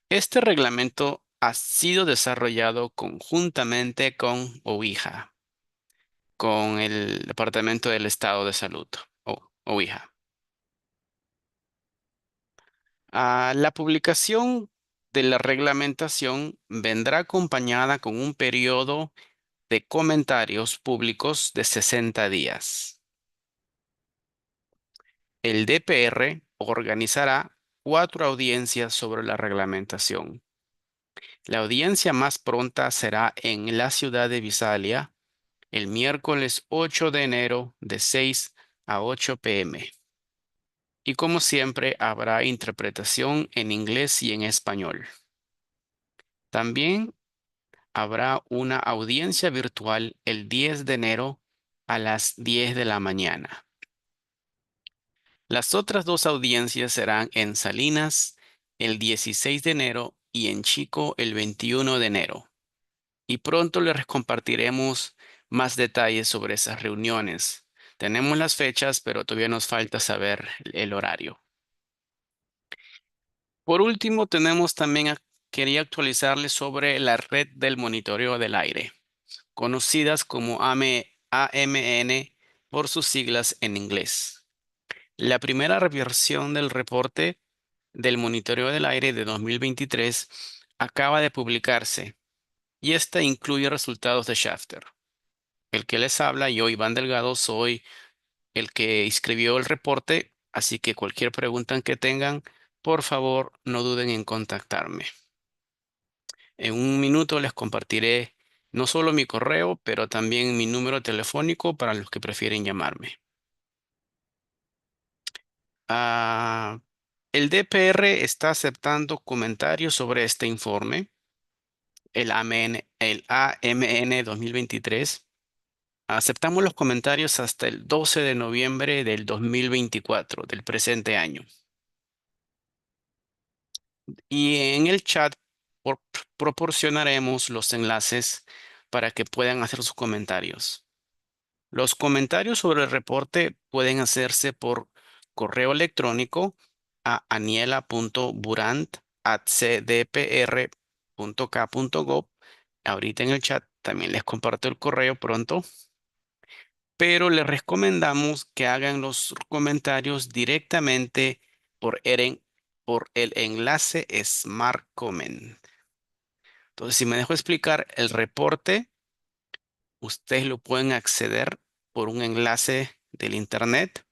Este reglamento ha sido desarrollado conjuntamente con OIJA, con el Departamento del Estado de Salud, o OIJA. La publicación de la reglamentación vendrá acompañada con un periodo de comentarios públicos de 60 días. El DPR organizará 4 audiencias sobre la reglamentación. La audiencia más pronta será en la ciudad de Visalia el miércoles 8 de enero de 6 a 8 p.m. Y como siempre, habrá interpretación en inglés y en español. También habrá una audiencia virtual el 10 de enero a las 10 de la mañana. Las otras 2 audiencias serán en Salinas el 16 de enero y en Chico el 21 de enero. Y pronto les compartiremos más detalles sobre esas reuniones. Tenemos las fechas, pero todavía nos falta saber el horario. Por último, quería actualizarles sobre la red del monitoreo del aire, conocidas como AMN por sus siglas en inglés. La primera versión del reporte del monitoreo del aire de 2023 acaba de publicarse y esta incluye resultados de Shafter. El que les habla, yo, Iván Delgado, soy el que escribió el reporte, así que cualquier pregunta que tengan, por favor, no duden en contactarme. En un minuto les compartiré no solo mi correo, pero también mi número telefónico para los que prefieren llamarme. El DPR está aceptando comentarios sobre este informe, el AMN 2023. Aceptamos los comentarios hasta el 12 de noviembre del 2024, del presente año. Y en el chat proporcionaremos los enlaces para que puedan hacer sus comentarios. Los comentarios sobre el reporte pueden hacerse por correo electrónico a aniela.burant@cdpr.k.gov. Ahorita en el chat también les comparto el correo pronto, pero les recomendamos que hagan los comentarios directamente por el enlace Smart Comment. Entonces, si me dejo explicar, el reporte, ustedes lo pueden acceder por un enlace del internet.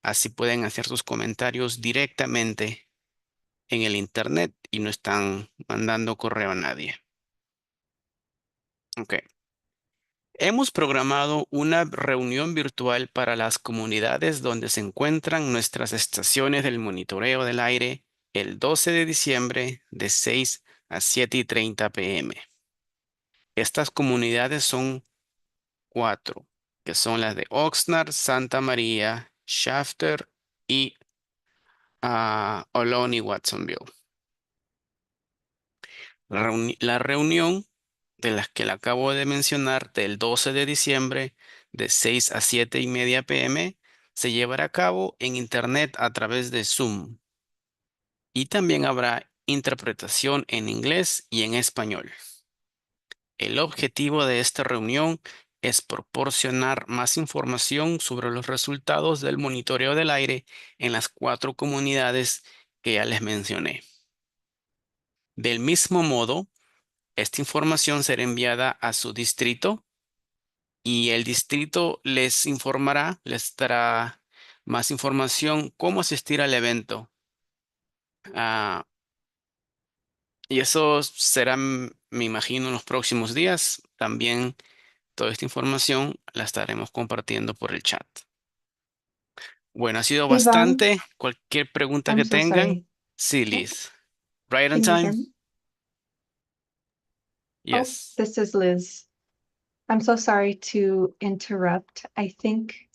Así pueden hacer sus comentarios directamente en el internet y no están mandando correo a nadie. Ok. Hemos programado una reunión virtual para las comunidades donde se encuentran nuestras estaciones del monitoreo del aire el 12 de diciembre de 6 a 7:30 p.m. Estas comunidades son 4, que son las de Oxnard, Santa María, Shafter y Ohlone, Watsonville. La reunión de las que le acabo de mencionar del 12 de diciembre de 6 a 7:30 p.m. se llevará a cabo en Internet a través de Zoom y también habrá interpretación en inglés y en español. El objetivo de esta reunión es proporcionar más información sobre los resultados del monitoreo del aire en las 4 comunidades que ya les mencioné. Del mismo modo, esta información será enviada a su distrito y el distrito les informará, les dará más información cómo asistir al evento. Y eso será, me imagino, en los próximos días. También toda esta información la estaremos compartiendo por el chat. Bueno, ha sido Yvonne, bastante. Cualquier pregunta I'm que so tengan. sorry. Sí, Yeah. Liz. Right on Can you hear time? me? Oh, Yes. this is Liz. I'm so sorry to interrupt. I think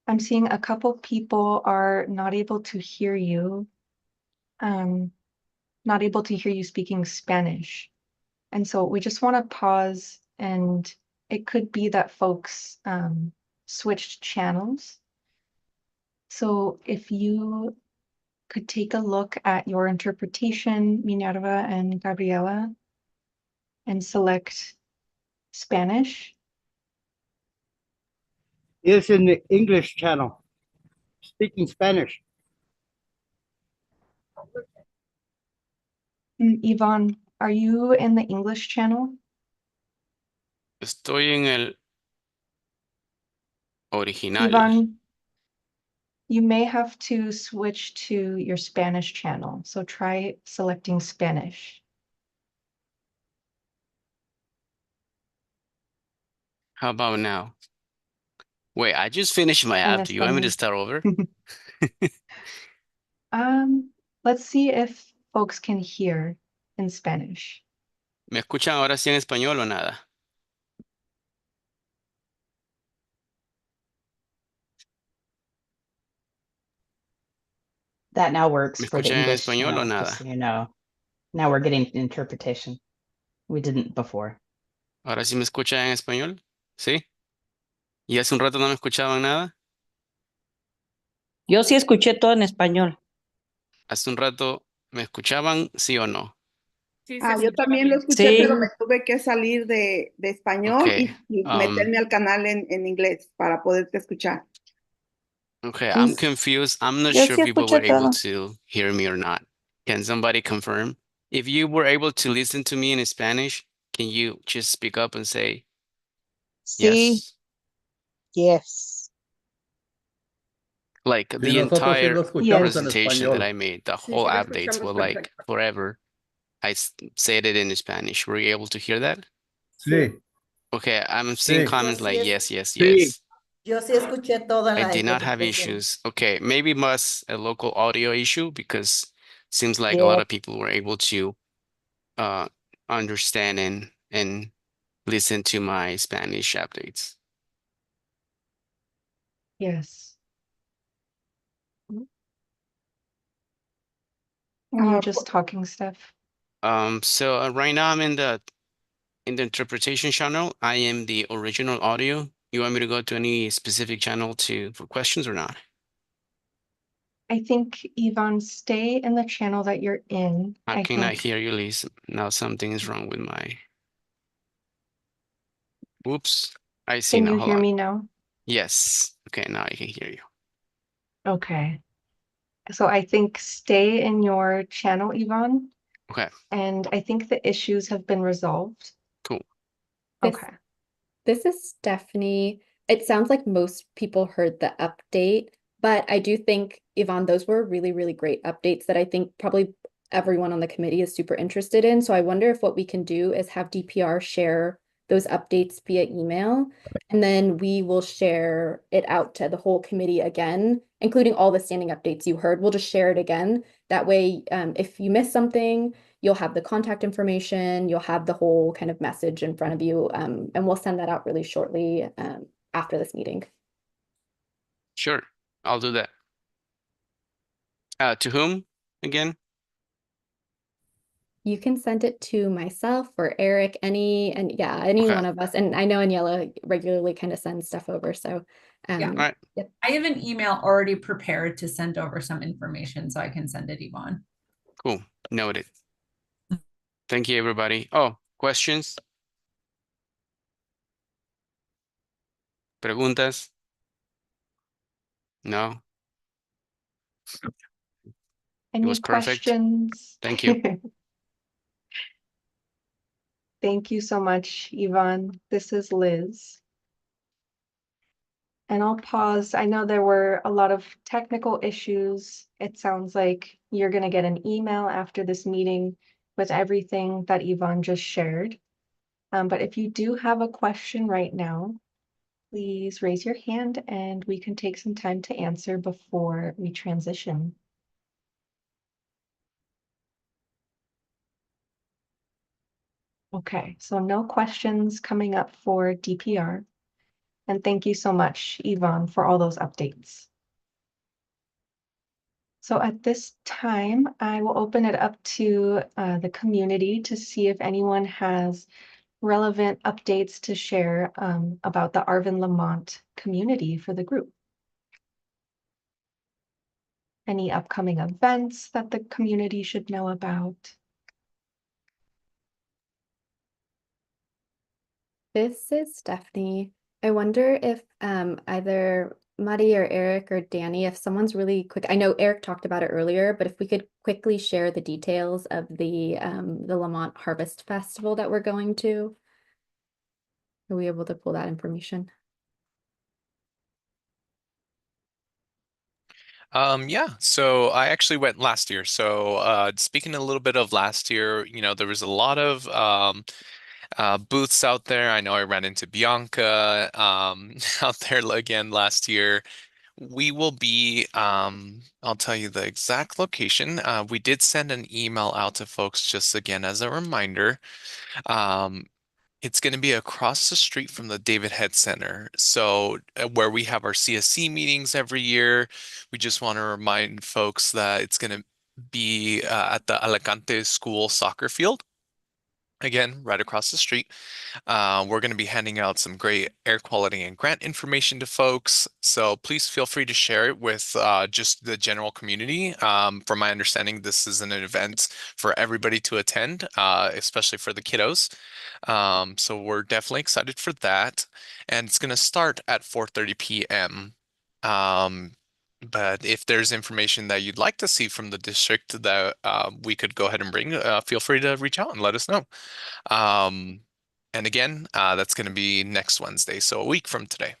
I'm seeing a couple people are not able to hear you. Not able to hear you speaking Spanish. And so we just want to pause, and it could be that folks switched channels. So if you could take a look at your interpretation, Minerva and Gabriela, and select Spanish. It's in the English channel, speaking Spanish. Yvonne, are you in the English channel? Estoy en el original. Yvonne, you may have to switch to your Spanish channel. So try selecting Spanish. How about now? Wait, I just finished my En app. Do you want me to español. start over? Let's see if folks can hear in Spanish. ¿Me escuchan ahora sí en español o nada? That now works ¿Me for the escuchan en English español o channel, nada? just so you know. Now we're getting interpretation. We didn't before. ¿Ahora sí me escuchan en español? ¿Sí? ¿Y hace un rato no me escuchaban nada? Yo sí escuché todo en español. ¿Hace un rato me escuchaban, sí o no? Sí, se Ah, yo escucha también lo bien. escuché, Sí. pero me tuve que salir de español Okay. y meterme al canal en inglés para poderte escuchar. Okay, Sí, I'm confused. I'm not yo sure sí if people were escuché able todo. to hear me or not. Can somebody confirm? If you were able to listen to me in Spanish, can you just speak up and say Sí. yes? Yes. Like Sí, the nosotros sí lo entire escuchamos en presentation that español. I made, the Sí, whole sí, lo updates were escuchamos like perfecto. forever. Said it in Spanish. Were you able to hear that? Sí, Okay, I'm seeing sí. comments like yes, yes, Sí. yes. Yo sí escuché todo en I la did not have interpretación. issues. Okay, maybe it was a local audio issue because seems like a Yeah. lot of people were able to uh understand and listen to my Spanish updates. Yes. And you're just talking stuff. So right now I'm in the interpretation channel. I am the original audio. You want me to go to any specific channel for questions or not? I think, Yvonne, stay in the channel that you're in. I I cannot think. hear you, Liz. Now something is wrong with my. Whoops. I see Can now. you Hold hear on. me now? Yes. Okay, now I can hear you. Okay. So I think stay in your channel, Yvonne, Okay, and I think the issues have been resolved. cool. This Okay. This is Stephanie. It sounds like most people heard the update, but I do think, Yvonne, those were really, really great updates that I think probably everyone on the committee is super interested in. So I wonder if what we can do is have DPR share those updates via email, and then we will share it out to the whole committee again, including all the standing updates you heard. We'll just share it again. That way, if you miss something, you'll have the contact information, you'll have the whole kind of message in front of you, and we'll send that out really shortly after this meeting. Sure, I'll do that. To whom again? You can send it to myself or Eric, any Okay. one of us. And I know Aniela regularly kind of sends stuff over. So Yeah. All right. yep. I have an email already prepared to send over some information, so I can send it, Yvonne. Cool. Noted. Thank you, everybody. Oh, questions? Preguntas? No? It Any was perfect. questions? Thank you. Thank you so much, Yvonne. This is Liz. And I'll pause. I know there were a lot of technical issues. It sounds like you're going to get an email after this meeting with everything that Yvonne just shared. But if you do have a question right now, please raise your hand and we can take some time to answer before we transition. Okay, so no questions coming up for DPR. And thank you so much, Yvonne, for all those updates. So at this time, I will open it up to the community to see if anyone has relevant updates to share about the Arvin Lamont community for the group. Any upcoming events that the community should know about? This is Stephanie. I wonder if either Muddy or Eric or Danny, if someone's really quick, I know Eric talked about it earlier, but if we could quickly share the details of the Lamont Harvest Festival that we're going to. Are we able to pull that information? Yeah, so I actually went last year. So speaking a little bit of last year, there was a lot of booths out there. I know I ran into Bianca out there again last year. We will be, I'll tell you the exact location. We did send an email out to folks just again as a reminder. Um, it's going to be across the street from the David Head Center. So, where we have our CSC meetings every year, we just want to remind folks that it's going to be at the Alicante School soccer field. Again, right across the street. We're going to be handing out some great air quality and grant information to folks. So please feel free to share it with just the general community. From my understanding, this is an event for everybody to attend, especially for the kiddos. So we're definitely excited for that. And it's going to start at 4:30 p.m. But if there's information that you'd like to see from the district that we could go ahead and bring, feel free to reach out and let us know. And again, that's going to be next Wednesday, so a week from today.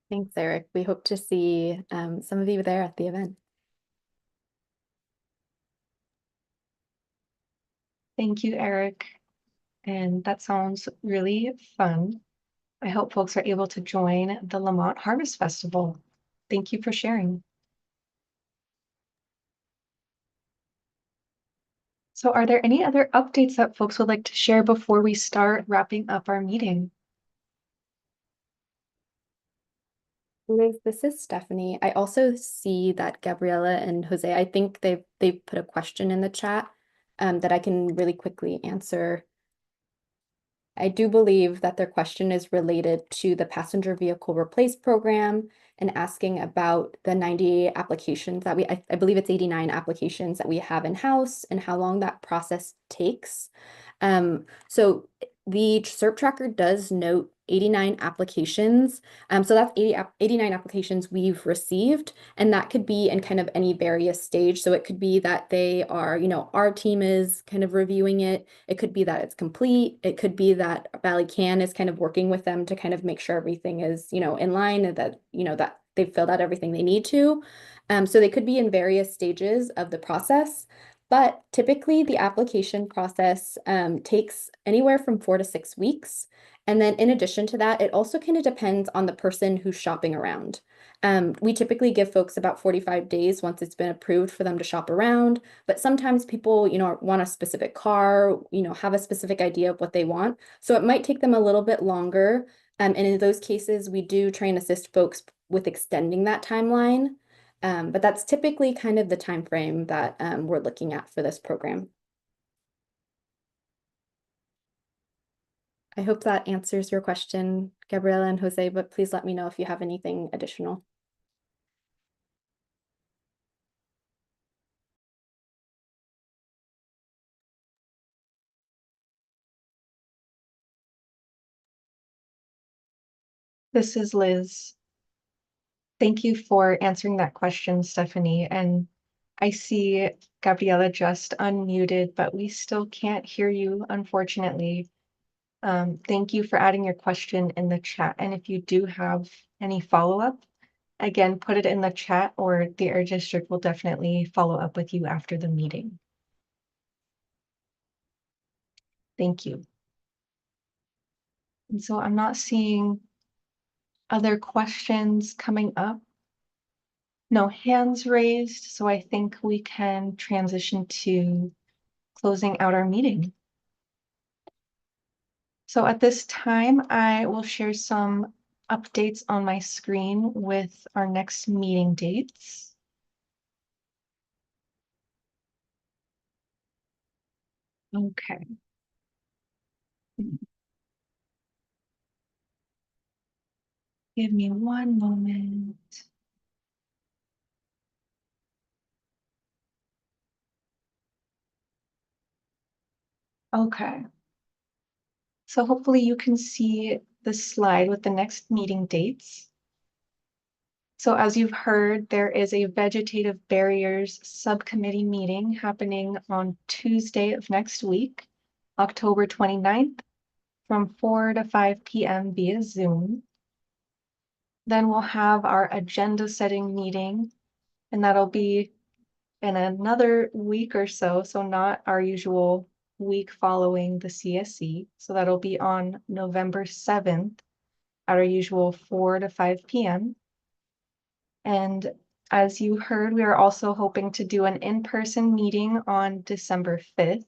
Thanks, Eric. We hope to see some of you there at the event. Thank you, Eric. And that sounds really fun. I hope folks are able to join the Lamont Harvest Festival. Thank you for sharing. So are there any other updates that folks would like to share before we start wrapping up our meeting? Liz, this is Stephanie. I also see that Gabriella and Jose, I think they've put a question in the chat that I can really quickly answer. I do believe that their question is related to the passenger vehicle replace program and asking about the 90 applications that I believe it's 89 applications that we have in-house and how long that process takes. So the SERP tracker does note 89 applications. So that's 89 applications we've received, and that could be in kind of any various stage. So it could be that they are, our team is kind of reviewing it. It could be that it's complete. It could be that Valley Can is kind of working with them to kind of make sure everything is, in line and that, that they've filled out everything they need to. So they could be in various stages of the process. But typically, the application process takes anywhere from 4 to 6 weeks. And then in addition to that, it also kind of depends on the person who's shopping around. We typically give folks about 45 days once it's been approved for them to shop around. But sometimes people, want a specific car, have a specific idea of what they want. So it might take them a little bit longer. And in those cases, we do try and assist folks with extending that timeline. But that's typically kind of the time frame that we're looking at for this program. I hope that answers your question, Gabriela and Jose, but please let me know if you have anything additional. This is Liz. Thank you for answering that question, Stephanie. And I see Gabriela just unmuted, but we still can't hear you, unfortunately. Thank you for adding your question in the chat. And if you do have any follow-up, again, put it in the chat or the Air District will definitely follow up with you after the meeting. Thank you. And so I'm not seeing other questions coming up. No hands raised, so I think we can transition to closing out our meeting. So at this time, I will share some updates on my screen with our next meeting dates. Okay. Give me one moment. Okay. So hopefully you can see the slide with the next meeting dates. So as you've heard, there is a vegetative barriers subcommittee meeting happening on Tuesday of next week, October 29th, from 4 to 5 p.m. via Zoom. Then we'll have our agenda setting meeting, and that'll be in another week or so, so not our usual week following the CSC. So that'll be on November 7th at our usual 4 to 5 p.m. And as you heard, we are also hoping to do an in-person meeting on December 5th.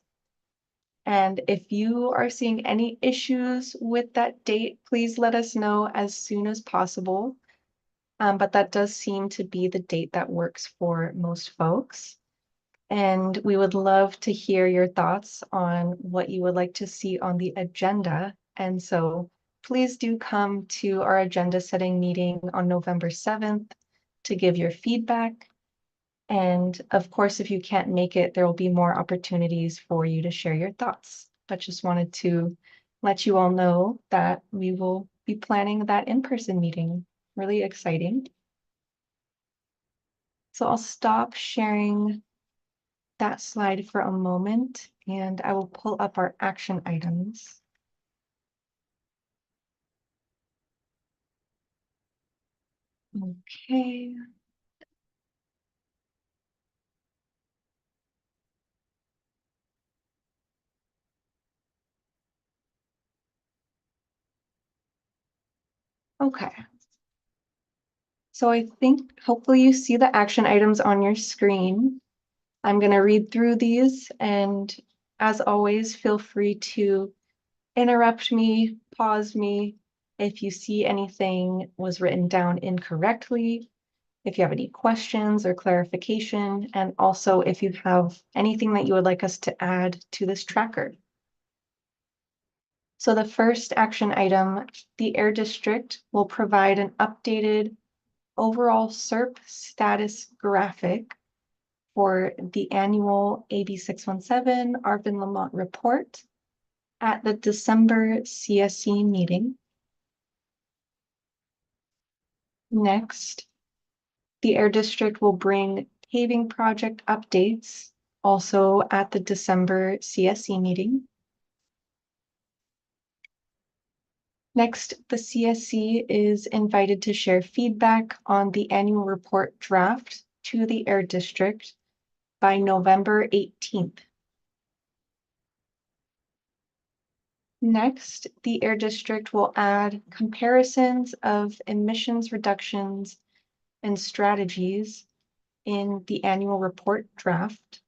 And if you are seeing any issues with that date, please let us know as soon as possible. But that does seem to be the date that works for most folks. And we would love to hear your thoughts on what you would like to see on the agenda. And so please do come to our agenda setting meeting on November 7th to give your feedback. And of course, if you can't make it, there will be more opportunities for you to share your thoughts. But just wanted to let you all know that we will be planning that in-person meeting. Really exciting. So I'll stop sharing that slide for a moment and I will pull up our action items. Okay. Okay. So I think hopefully you see the action items on your screen. I'm going to read through these, and as always, feel free to interrupt me, pause me if you see anything was written down incorrectly, if you have any questions or clarification, and also if you have anything that you would like us to add to this tracker. So the first action item, the Air District will provide an updated overall SERP status graphic for the annual AB 617 Arvin Lamont report at the December CSC meeting. Next, the Air District will bring paving project updates also at the December CSC meeting. Next, the CSC is invited to share feedback on the annual report draft to the Air District by November 18th. Next, the Air District will add comparisons of emissions reductions and strategies in the annual report draft.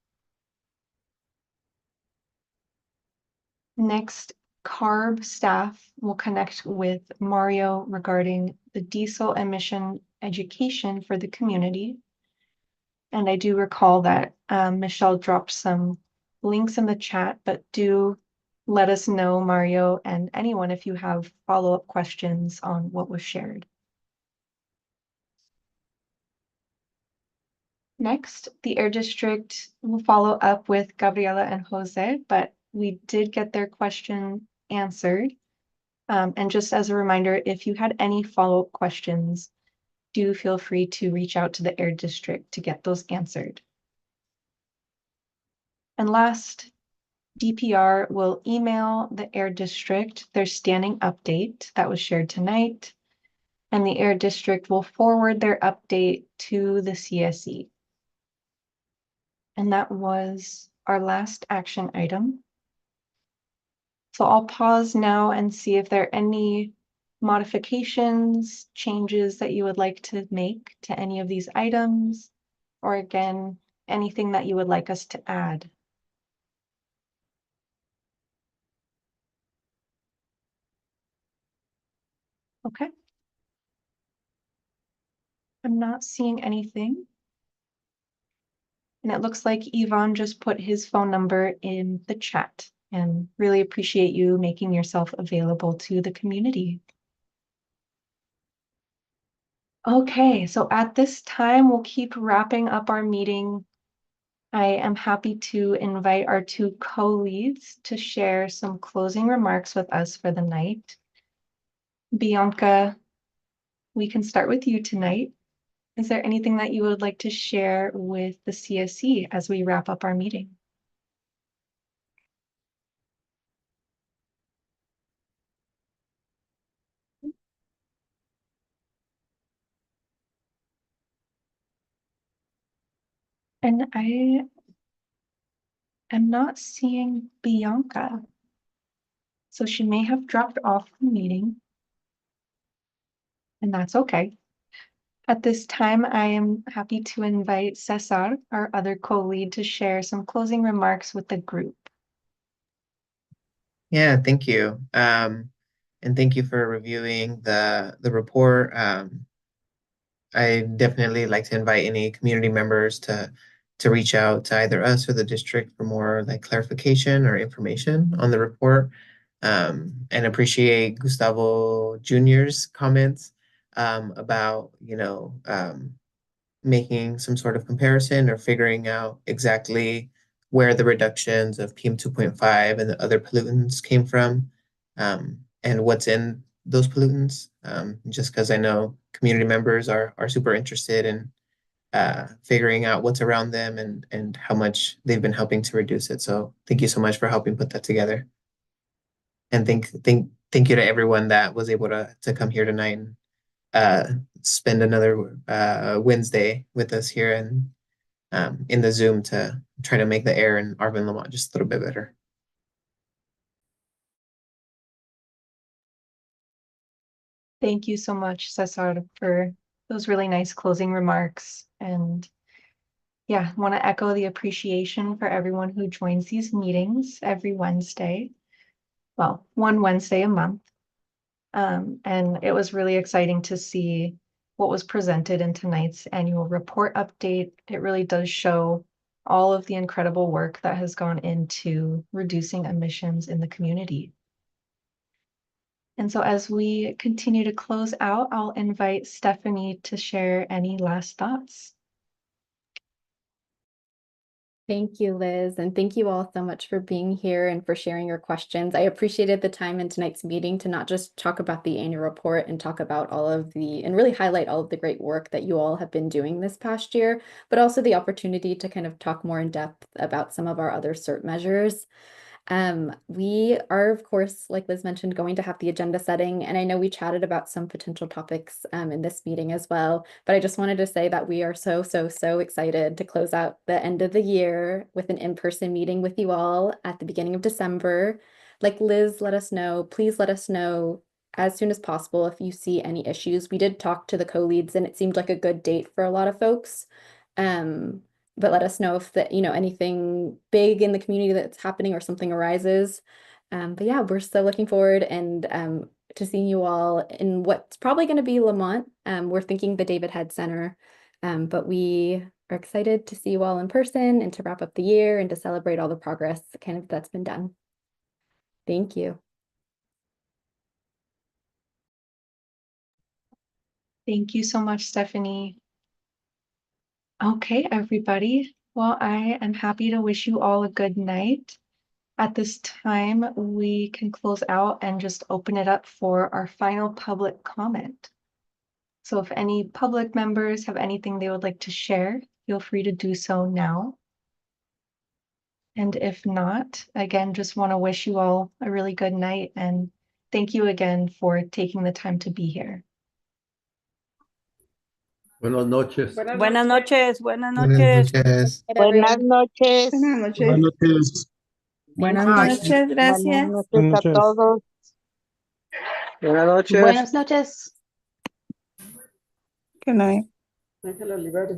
Next, CARB staff will connect with Mario regarding the diesel emission education for the community. And I do recall that Michelle dropped some links in the chat, but do let us know, Mario, and anyone, if you have follow-up questions on what was shared. Next, the Air District will follow up with Gabriela and Jose, but we did get their question answered. And just as a reminder, if you had any follow-up questions, do feel free to reach out to the Air District to get those answered. And last, DPR will email the Air District their standing update that was shared tonight, and the Air District will forward their update to the CSE. And that was our last action item. So I'll pause now and see if there are any modifications, changes that you would like to make to any of these items, or again, anything that you would like us to add. Okay. I'm not seeing anything. And it looks like Yvonne just put his phone number in the chat, and really appreciate you making yourself available to the community. Okay, so at this time, we'll keep wrapping up our meeting. I am happy to invite our two co-leads to share some closing remarks with us for the night. Bianca, we can start with you tonight. Is there anything that you would like to share with the CSC as we wrap up our meeting? And I am not seeing Bianca. So she may have dropped off the meeting. And that's okay. At this time, I am happy to invite Cesar, our other co-lead, to share some closing remarks with the group. Yeah, thank you. And thank you for reviewing the report. I definitely like to invite any community members to reach out to either us or the district for more like clarification or information on the report. And appreciate Gustavo Jr.'s comments about, making some sort of comparison or figuring out exactly where the reductions of PM 2.5 and the other pollutants came from, and what's in those pollutants. Just because I know community members are super interested in figuring out what's around them and how much they've been helping to reduce it. So thank you so much for helping put that together. And thank you to everyone that was able to come here tonight and spend another Wednesday with us here and in the Zoom to try to make the air in Arvin Lamont just a little bit better. Thank you so much, Cesar, for those really nice closing remarks. And yeah, want to echo the appreciation for everyone who joins these meetings every Wednesday. Well, one Wednesday a month. And it was really exciting to see what was presented in tonight's annual report update. It really does show all of the incredible work that has gone into reducing emissions in the community. And so as we continue to close out, I'll invite Stephanie to share any last thoughts. Thank you, Liz, and thank you all so much for being here and for sharing your questions. I appreciated the time in tonight's meeting to not just talk about the annual report and talk about and really highlight all of the great work that you all have been doing this past year, but also the opportunity to kind of talk more in depth about some of our other CERT measures. We are, of course, like Liz mentioned, going to have the agenda setting, and I know we chatted about some potential topics in this meeting as well, but I just wanted to say that we are so excited to close out the end of the year with an in-person meeting with you all at the beginning of December. Like Liz let us know, please let us know as soon as possible if you see any issues. We did talk to the co-leads and it seemed like a good date for a lot of folks. But let us know if anything big in the community that's happening or something arises. But yeah, we're still looking forward and to seeing you all in what's probably going to be Lamont. We're thinking the David Head Center, but we are excited to see you all in person and to wrap up the year and to celebrate all the progress kind of that's been done. Thank you. Thank you so much, Stephanie. Okay, everybody. Well, I am happy to wish you all a good night. At this time, we can close out and just open it up for our final public comment. So if any public members have anything they would like to share, feel free to do so now. And if not, again, just want to wish you all a really good night and thank you again for taking the time to be here. Buenas noches. Buenas noches. Buenas Buenas noches. noches. Buenas noches. Buenas noches. Buenas noches. Buenas Bye. noches. Buenas Gracias. noches Buenas a noches. todos. Buenas noches. Buenas noches. Good night. Déjala liberar.